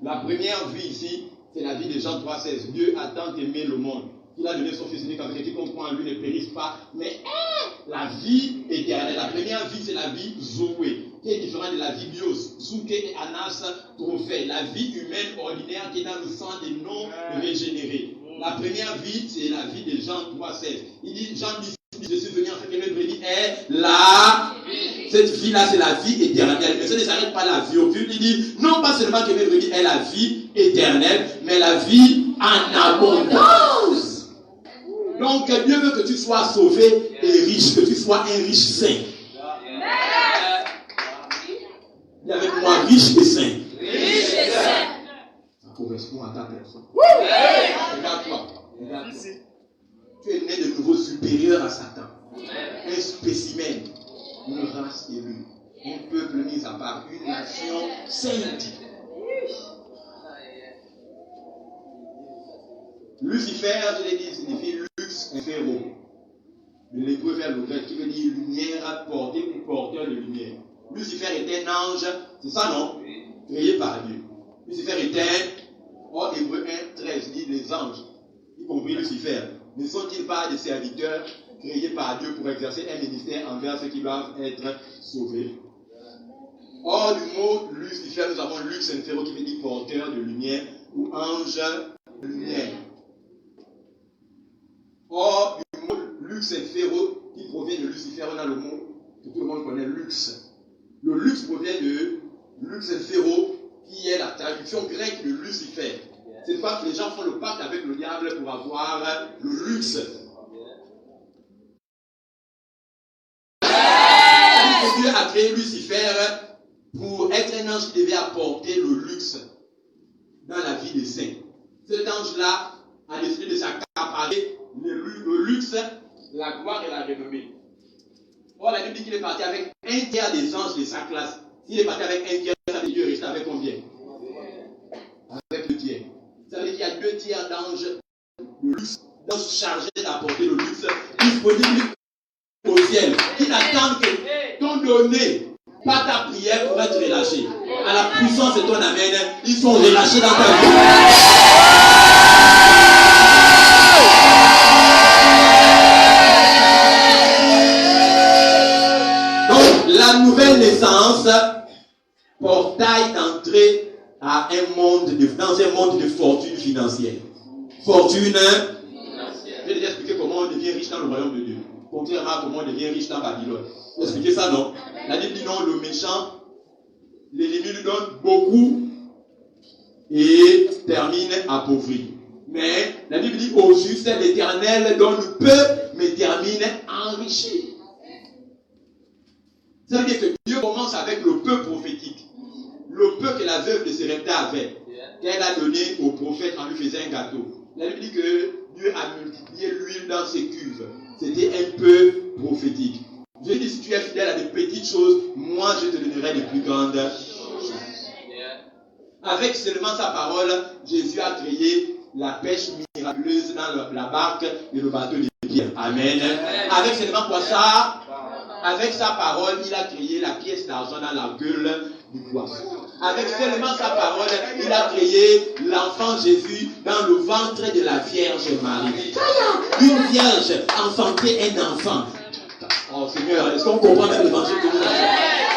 Speaker 1: La première vie ici, c'est la vie de Jean 3,16. Dieu a tant aimé le monde qu'il a donné son Fils unique afin que quiconque croit en lui ne périsse pas, mais la vie éternelle. La première vie, c'est la vie Zoé, qui est différente de la vie bios, Souké et Anas Trophée, la vie humaine ordinaire qui est dans le sang des non régénérés. La première vie, c'est la vie de Jean 3,16. Il dit, Jean 10, je suis venu afin que notre vie est la vie. Cette vie-là, c'est la vie éternelle. Mais ça ne s'arrête pas la vie au culte. Il dit, non pas seulement que notre vie est la vie éternelle, mais la vie en abondance. Donc, Dieu veut que tu sois sauvé et riche, que tu sois un riche saint. Dis avec moi, riche et saint. Riche et saint. Ça correspond à ta personne. Regarde-toi. Regarde-toi. Tu es né de nouveau supérieur à Satan. Un spécimen, une race élue, un peuple mis à part, une nation sainte. Lucifer, je l'ai dit, signifie lux inféro. De l'hébreu vers le grec, qui veut dire lumière portée ou porteur de lumière. Lucifer était un ange, c'est ça non? Créé par Dieu. Lucifer était, en hébreu 1,13 dit les anges, y compris Lucifer. Ne sont-ils pas des serviteurs créés par Dieu pour exercer un ministère envers ceux qui doivent être sauvés? Or, du mot Lucifer, nous avons lux inféro qui veut dire porteur de lumière ou ange de lumière. Or, du mot lux inféro qui provient de Lucifer, on a le mot que tout le monde connaît, luxe. Le luxe provient de lux inféro qui est la traduction grecque de Lucifer. C'est pourquoi les gens font le pacte avec le diable pour avoir le luxe. Dieu a créé Lucifer pour être un ange qui devait apporter le luxe dans la vie des saints. Cet ange-là a décidé de s'accaparer le luxe, la gloire et la renommée. Or, la Bible dit qu'il est parti avec un tiers des anges de sa classe. S'il est parti avec un tiers, ça veut dire qu'il est resté avec combien? Avec 2 tiers. Ça veut dire qu'il y a 2 tiers d'anges de luxe, d'anges chargés d'apporter le luxe, disponibles au ciel, qui n'attendent que ton donné, pas ta prière pour être relâché. À la puissance de ton amen, ils sont relâchés dans ta vie. La nouvelle naissance, portail d'entrée à un monde dans un monde de fortune financière. Fortune financière. Je vais expliquer comment on devient riche dans le royaume de Dieu. Contrairement à comment on devient riche dans Babylone. Vous expliquez ça, non? La Bible dit non, le méchant, l'ennemi lui donne beaucoup et termine appauvri. Mais la Bible dit au juste, l'Éternel donne peu, mais termine enrichi. Ça veut dire que Dieu commence avec le peu prophétique. Le peu que la veuve de Sérepta avait, qu'elle a donné au prophète en lui faisant un gâteau. La Bible dit que Dieu a multiplié l'huile dans ses cuves. C'était un peu prophétique. Je dis, si tu es fidèle à des petites choses, moi je te donnerai des plus grandes choses. Avec seulement sa parole, Jésus a créé la pêche miraculeuse dans la barque et le bateau de Pierre. Amen. Avec seulement quoi ça? Avec sa parole, il a créé la pièce d'argent dans la gueule du poisson. Avec seulement sa parole, il a créé l'enfant Jésus dans le ventre de la Vierge Marie. Une vierge enfanter un enfant. Oh Seigneur, est-ce qu'on comprend même l'évangile que nous avons?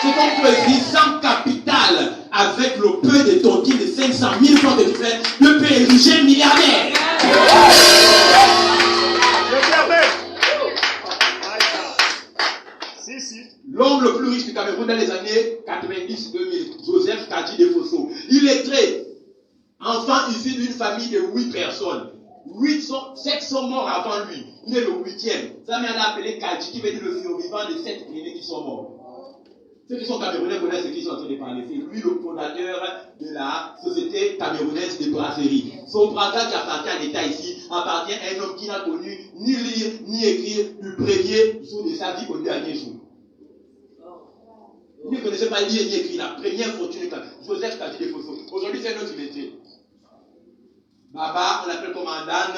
Speaker 1: C'est qu'on peut dire sans capital, avec le peu de ton kit de 500 000 francs que tu fais, Dieu peut ériger un milliardaire. L'homme le plus riche du Cameroun dans les années 90-2000, Joseph Kadi de Fosso. Il est très enfant issu d'une famille de 8 personnes. 7 sont morts avant lui. Il est le 8e. Ça m'a appelé Kadi, qui veut dire le survivant de 7 premiers qui sont morts. Ceux qui sont camerounais connaissent ce qu'ils sont en train de parler. C'est lui le fondateur de la société camerounaise de brasserie. Son braquage qui appartient à l'État ici appartient à un homme qui n'a connu ni lire ni écrire du premier jour de sa vie au dernier jour. Il ne connaissait pas lire ni écrire la première fortune de Joseph Kadi de Fosso. Aujourd'hui, c'est notre métier. Baba, on l'appelle comme Dan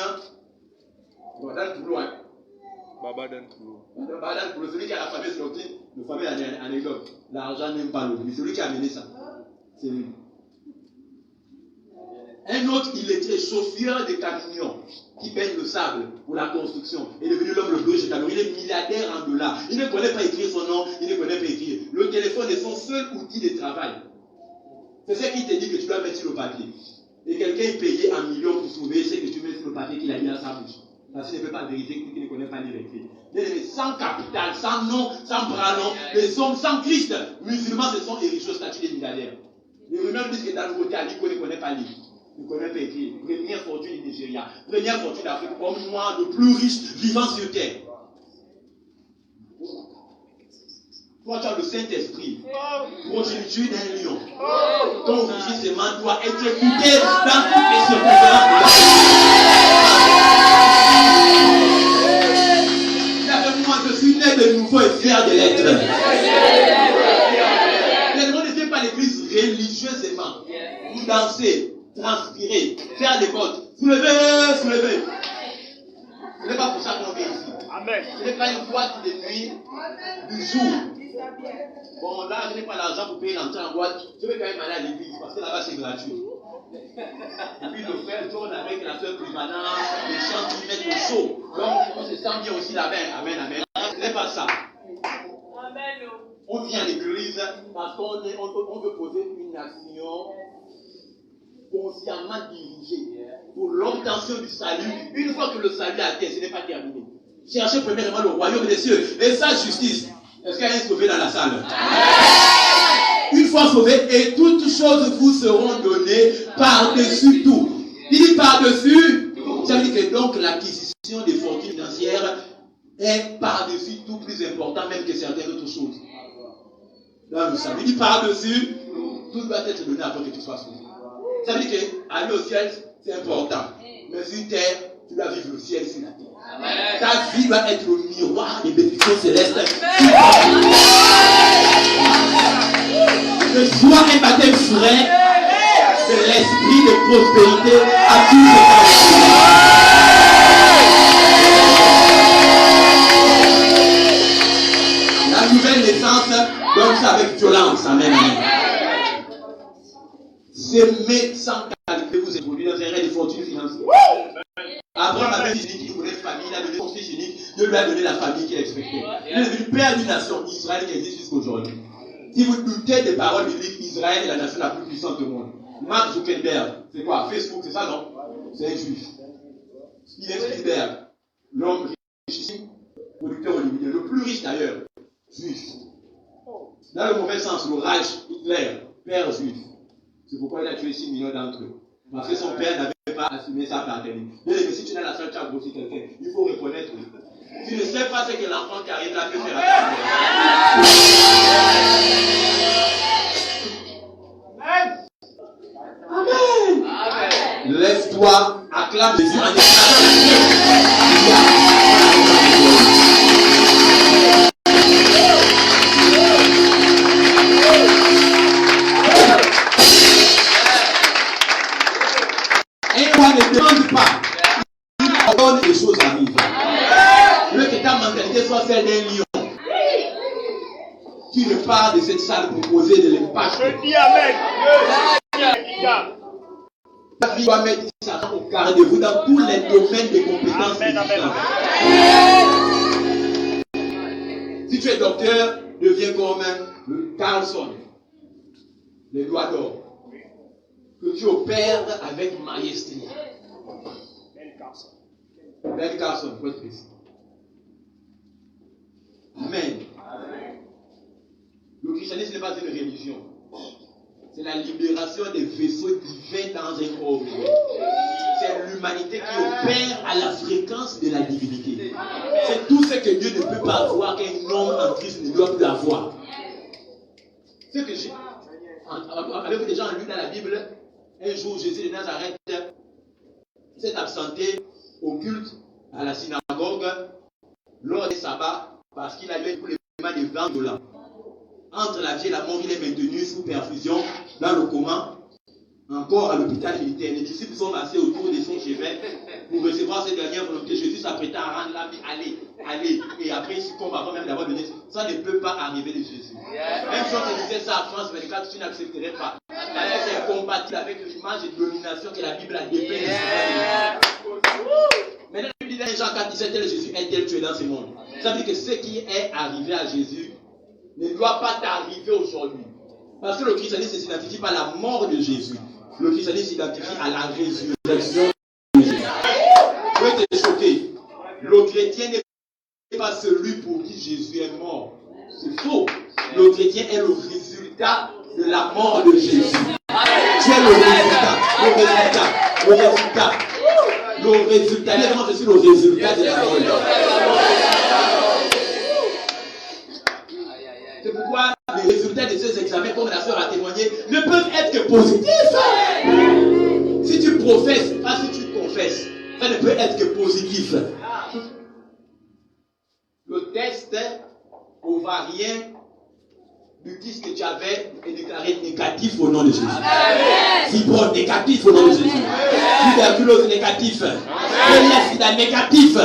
Speaker 1: Poulou. Baba Dan Poulou, celui qui a la fameuse doctrine, le fameux anecdote. L'argent n'aime pas l'eau. Mais celui qui a amené ça, c'est lui. Un autre illettré, chauffeur de camions, qui baigne le sable pour la construction, est devenu l'homme le plus riche du Cameroun. Il est milliardaire en dollars. Il ne connaît pas écrire son nom, il ne connaît pas écrire. Le téléphone est son seul outil de travail. C'est ce qui te dit que tu dois mettre sur le papier. Et quelqu'un est payé 1 million pour sauver ce que tu mets sur le papier qu'il a mis dans sa bouche. Parce qu'il ne peut pas vérifier qu'il ne connaît pas lire écrire. Sans capital, sans nom, sans bras long, les hommes sans Christ, musulmans se sont érigés au statut de milliardaires. Les rumeurs disent que dans le côté Ali, qu'on ne connaît pas lire. Ne connaît pas écrire. Première fortune du Nigeria, première fortune d'Afrique, homme noir le plus riche vivant sur terre. Toi, tu as le Saint-Esprit, progéniture d'un lion. Ton rugissement doit être écouté dans toutes les circonstances. Il avait moi, je suis né de nouveau et fier de l'être. Les gens ne viennent pas à l'église religieusement. Vous dansez, transpirez, faire des votes. Soulevez, soulevez. Ce n'est pas pour ça qu'on vient ici. Amen. Ce n'est pas une boîte de nuit du jour. Bon, là, je n'ai pas l'argent pour payer l'entrée en boîte. Je vais quand même aller à l'église parce que là-bas, c'est gratuit. Et puis, le frère tourne avec la soeur Primana, les chants qui mettent le chaud. Donc, on se sent bien aussi là-bas. Amen, amen. Ce n'est pas ça. Amen. On vient à l'église parce qu'on veut poser une nation consciemment dirigée pour l'obtention du salut. Une fois que le salut est atteint, ce n'est pas terminé. Cherchez premièrement le royaume des cieux et sa justice. Est-ce qu'il y a un sauvé dans la salle? Une fois sauvé, et toutes choses vous seront données par-dessus tout. Il dit par-dessus, ça veut dire que donc l'acquisition des fortunes financières est par-dessus tout plus important même que certaines autres choses. Là, vous savez, il dit par-dessus, tout doit être donné après que tu sois sauvé. Ça veut dire qu'aller au ciel, c'est important. Mais sur terre, tu dois vivre le ciel sur la terre. Amen. Ta vie doit être le miroir des bénédictions célestes. Que soit un baptême frais de l'esprit de prospérité à tous les temps. La nouvelle naissance, donc c'est avec violence. Amen. S'aimer sans qualité vous introduire dans un rêve de fortune financière. Abraham avait dit qu'il voulait une famille, il a donné son fils unique, Dieu lui a donné la famille qu'il expectait. Il est devenu père d'une nation, Israël, qui existe jusqu'aujourd'hui. Si vous doutez des paroles bibliques, Israël est la nation la plus puissante du monde. Mark Zuckerberg, c'est quoi? Facebook, c'est ça, non? C'est un juif. Steven Spielberg, l'homme richissime, producteur hollywoodien, le plus riche d'ailleurs, juif. Dans le mauvais sens, le Reich, Hitler, père juif. C'est pourquoi il a tué 6 millions d'entre eux. Parce que son père n'avait pas va assumer sa paternité. Mais si tu n'as la seule, tu as grossi quelqu'un. Il faut reconnaître. Tu ne sais pas ce que l'enfant qui arrive là peut faire à Amen. Amen. Lève-toi, acclame Jésus en ne demande pas. Il donne des choses à vivre. Le que ta mentalité soit celle d'un lion. Tu ne pars de cette salle pour poser de l'impact. Je dis Amen. Ta vie doit mettre ça au garde-vous dans tous les domaines de compétences. Si tu es docteur, deviens comme le Carlson, les doigts d'or. Que tu opères avec majesté. Ben Carson, pour être précis. Amen. Le christianisme n'est pas une religion. C'est la libération des vaisseaux divins dans un corps. C'est l'humanité qui opère à la fréquence de la divinité. C'est tout ce que Dieu ne peut pas avoir qu'un homme en Christ ne doit plus avoir. Ce que j'ai. Avez-vous déjà lu dans la Bible? Un jour, Jésus de Nazareth s'est absenté au culte à la synagogue lors des sabbats parce qu'il a eu un problème de 20 $. Entre la vie et la mort, il est maintenu sous perfusion dans le coma, encore à l'hôpital militaire. Les disciples sont passés autour de son chevet pour recevoir cette dernière volonté. Jésus s'apprêtait à rendre l'âme, allez. Et après, il succombe avant même d'avoir donné. Ça ne peut pas arriver de Jésus. Même si on te disait ça à France 24, tu n'accepterais pas. C'est compatible avec l'image de domination que la Bible a dépeinte. Maintenant, la Bible dit dans Jean 4, 17, tel Jésus est tel tu es dans ce monde. Ça veut dire que ce qui est arrivé à Jésus ne doit pas t'arriver aujourd'hui. Parce que le christianisme ne s'identifie pas à la mort de Jésus. Le christianisme s'identifie à la résurrection de Jésus. Je vais te choquer. Le chrétien n'est pas celui pour qui Jésus est mort. C'est faux. Le chrétien est le résultat de la mort de Jésus. Tu es le résultat. Évidemment, je suis le résultat de la mort. C'est pourquoi les résultats de ces examens, comme la sœur a témoigné, ne peuvent être que positifs. Si tu professes, pas si tu confesses, ça ne peut être que positif. Le test ovarien du disque que tu avais est déclaré négatif au nom de Jésus. Fibrome négatif au nom de Jésus. Tuberculose négatif. Sida négatif.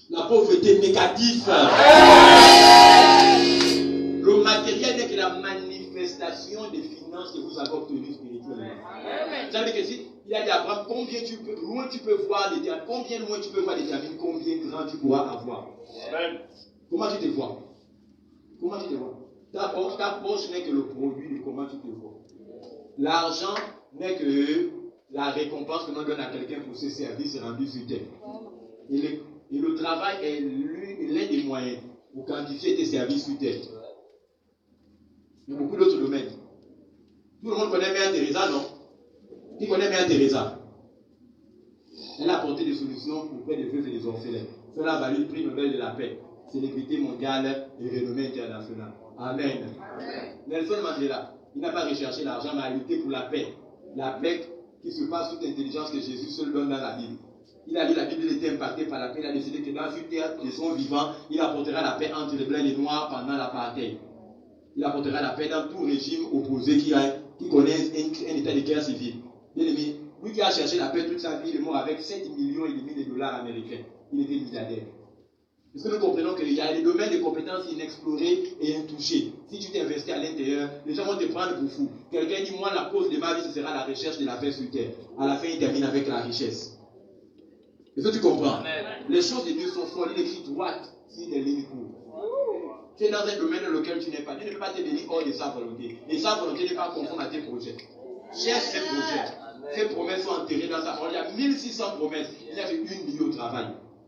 Speaker 1: La pauvreté négative. Le matériel n'est que la manifestation des finances que vous avez obtenues spirituellement. Ça veut dire que si il y a des Abraham, combien loin tu peux voir déterminer, combien loin tu peux voir déterminer combien grand tu pourras avoir. Comment tu te vois? Comment tu te vois? Ta poche n'est que le produit de comment tu te vois. L'argent n'est que la récompense que l'on donne à quelqu'un pour ses services rendus sur terre. Et le travail est l'un des moyens pour quantifier tes services sur terre. Il y a beaucoup d'autres domaines. Tout le monde connaît Mère Teresa, non? Qui connaît Mère Teresa? Elle a apporté des solutions auprès des veuves et des orphelins. Cela a valu le prix Nobel de la paix, célébrité mondiale et renommée internationale. Amen. Nelson Mandela, il n'a pas recherché l'argent, mais a lutté pour la paix. La paix qui se passe sous l'intelligence que Jésus seul donne dans la Bible. Il a lu la Bible, il était impacté par la paix. Il a décidé que dans une terre de son vivant, il apportera la paix entre les blancs et les noirs pendant l'apartheid. Il apportera la paix dans tout régime opposé qui connaît un état de guerre civile. Bien aimé, lui qui a cherché la paix toute sa vie, il est mort avec 7,5 millions de dollars américains. Il était milliardaire. Est-ce que nous comprenons qu'il y a des domaines de compétences inexplorés et intouchés? Si tu t'investis à l'intérieur, les gens vont te prendre pour fou. Quelqu'un dit, moi, la cause de ma vie, ce sera la recherche de la paix sur terre. À la fin, il termine avec la richesse. Est-ce que tu comprends? Les choses de Dieu sont folles. Il écrit droite sur des lignes courtes. Tu es dans un domaine dans lequel tu n'es pas. Dieu ne peut pas te bénir hors de sa volonté. Et sa volonté n'est pas conforme à tes projets. Cherche ses projets. Ces promesses sont enterrées dans sa parole. Il y a 1600 promesses. Il n'y a qu'une liée au travail.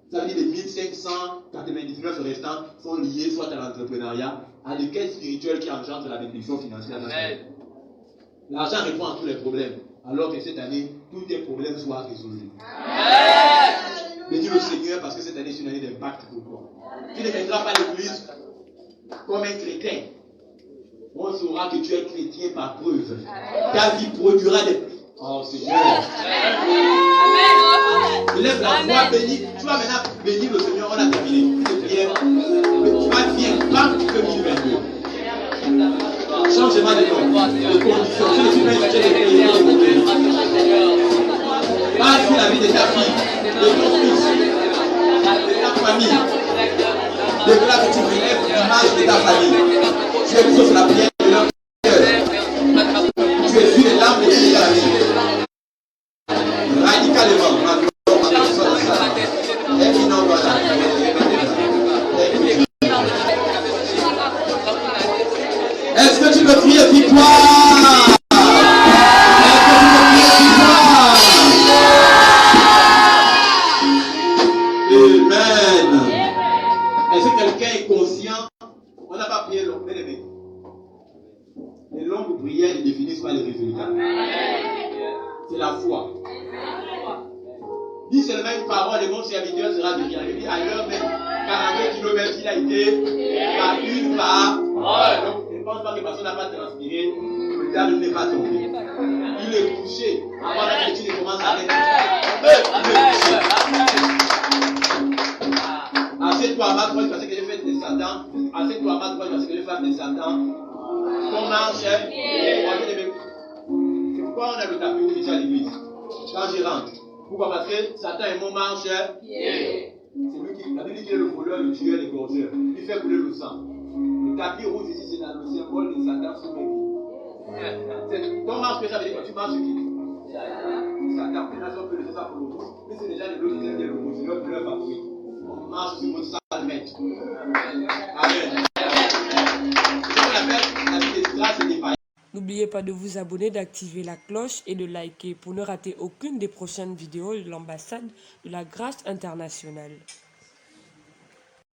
Speaker 1: Ça veut dire que les 1599 restants sont liés soit à l'entrepreneuriat, à des quêtes spirituelles qui engendrent la bénédiction financière. L'argent répond à tous les problèmes. Alors que cette année, tous tes problèmes soient résolus. Bénis le Seigneur parce que cette année, c'est une année d'impact pour toi. Tu ne viendras pas à l'église comme un chrétien. On saura que tu es chrétien par preuve. Ta vie produira des... Oh Seigneur. Lève la voix, bénis. Tu vas maintenant bénir le Seigneur. On a terminé. Tu vas bien. Pas 2022. Changement de nom. De conditions. Je ne suis pas une pas sur la vie de ta fille, de ton fils, de ta famille. Déclare que tu relèves l'image de ta famille. Tu exauces la prière de leur cœur. Tu essuies les larmes de toute la vie. Radicalement, est-ce que tu peux crier victoire? Amen. Est-ce que quelqu'un est conscient? On n'a pas prié long, bien-aimé. Les longues prières ne définissent pas les résultats. C'est la foi. Dis seulement une parole et mon serviteur sera guéri. Il dit à l'heure même, 42 km, il a été par une parole. Donc, je ne pense pas que personne n'a pas transpiré. Le diable n'est pas tombé. Il est couché. Avant la chrétien, il commence à mettre. Assieds-toi à ma droite parce que j'ai fait des Satan. Assieds-toi à ma droite parce que j'ai fait des Satan. Ton marche, c'est pourquoi on a le tapis rouge ici à l'église. Quand j'y rentre. Pourquoi? Parce que Satan est mon marche. C'est lui qui, la Bible dit qu'il est le voleur, le tueur, l'égorgeur. Il fait couler le sang. Le tapis rouge ici, c'est dans le symbole de Satan sur mes vies. Ton marche, ça veut dire que tu marches sur qui? Satan. Maintenant, on peut laisser ça pour le rouge. Mais c'est déjà les autres qui aiment le rouge. C'est leur favori. On marche sur votre sale maître. Amen. C'est ce qu'on appelle la vie de grâce et des païens.
Speaker 2: N'oubliez pas de vous abonner, d'activer la cloche et de liker pour ne rater aucune des prochaines vidéos de l'ambassade de la grâce internationale.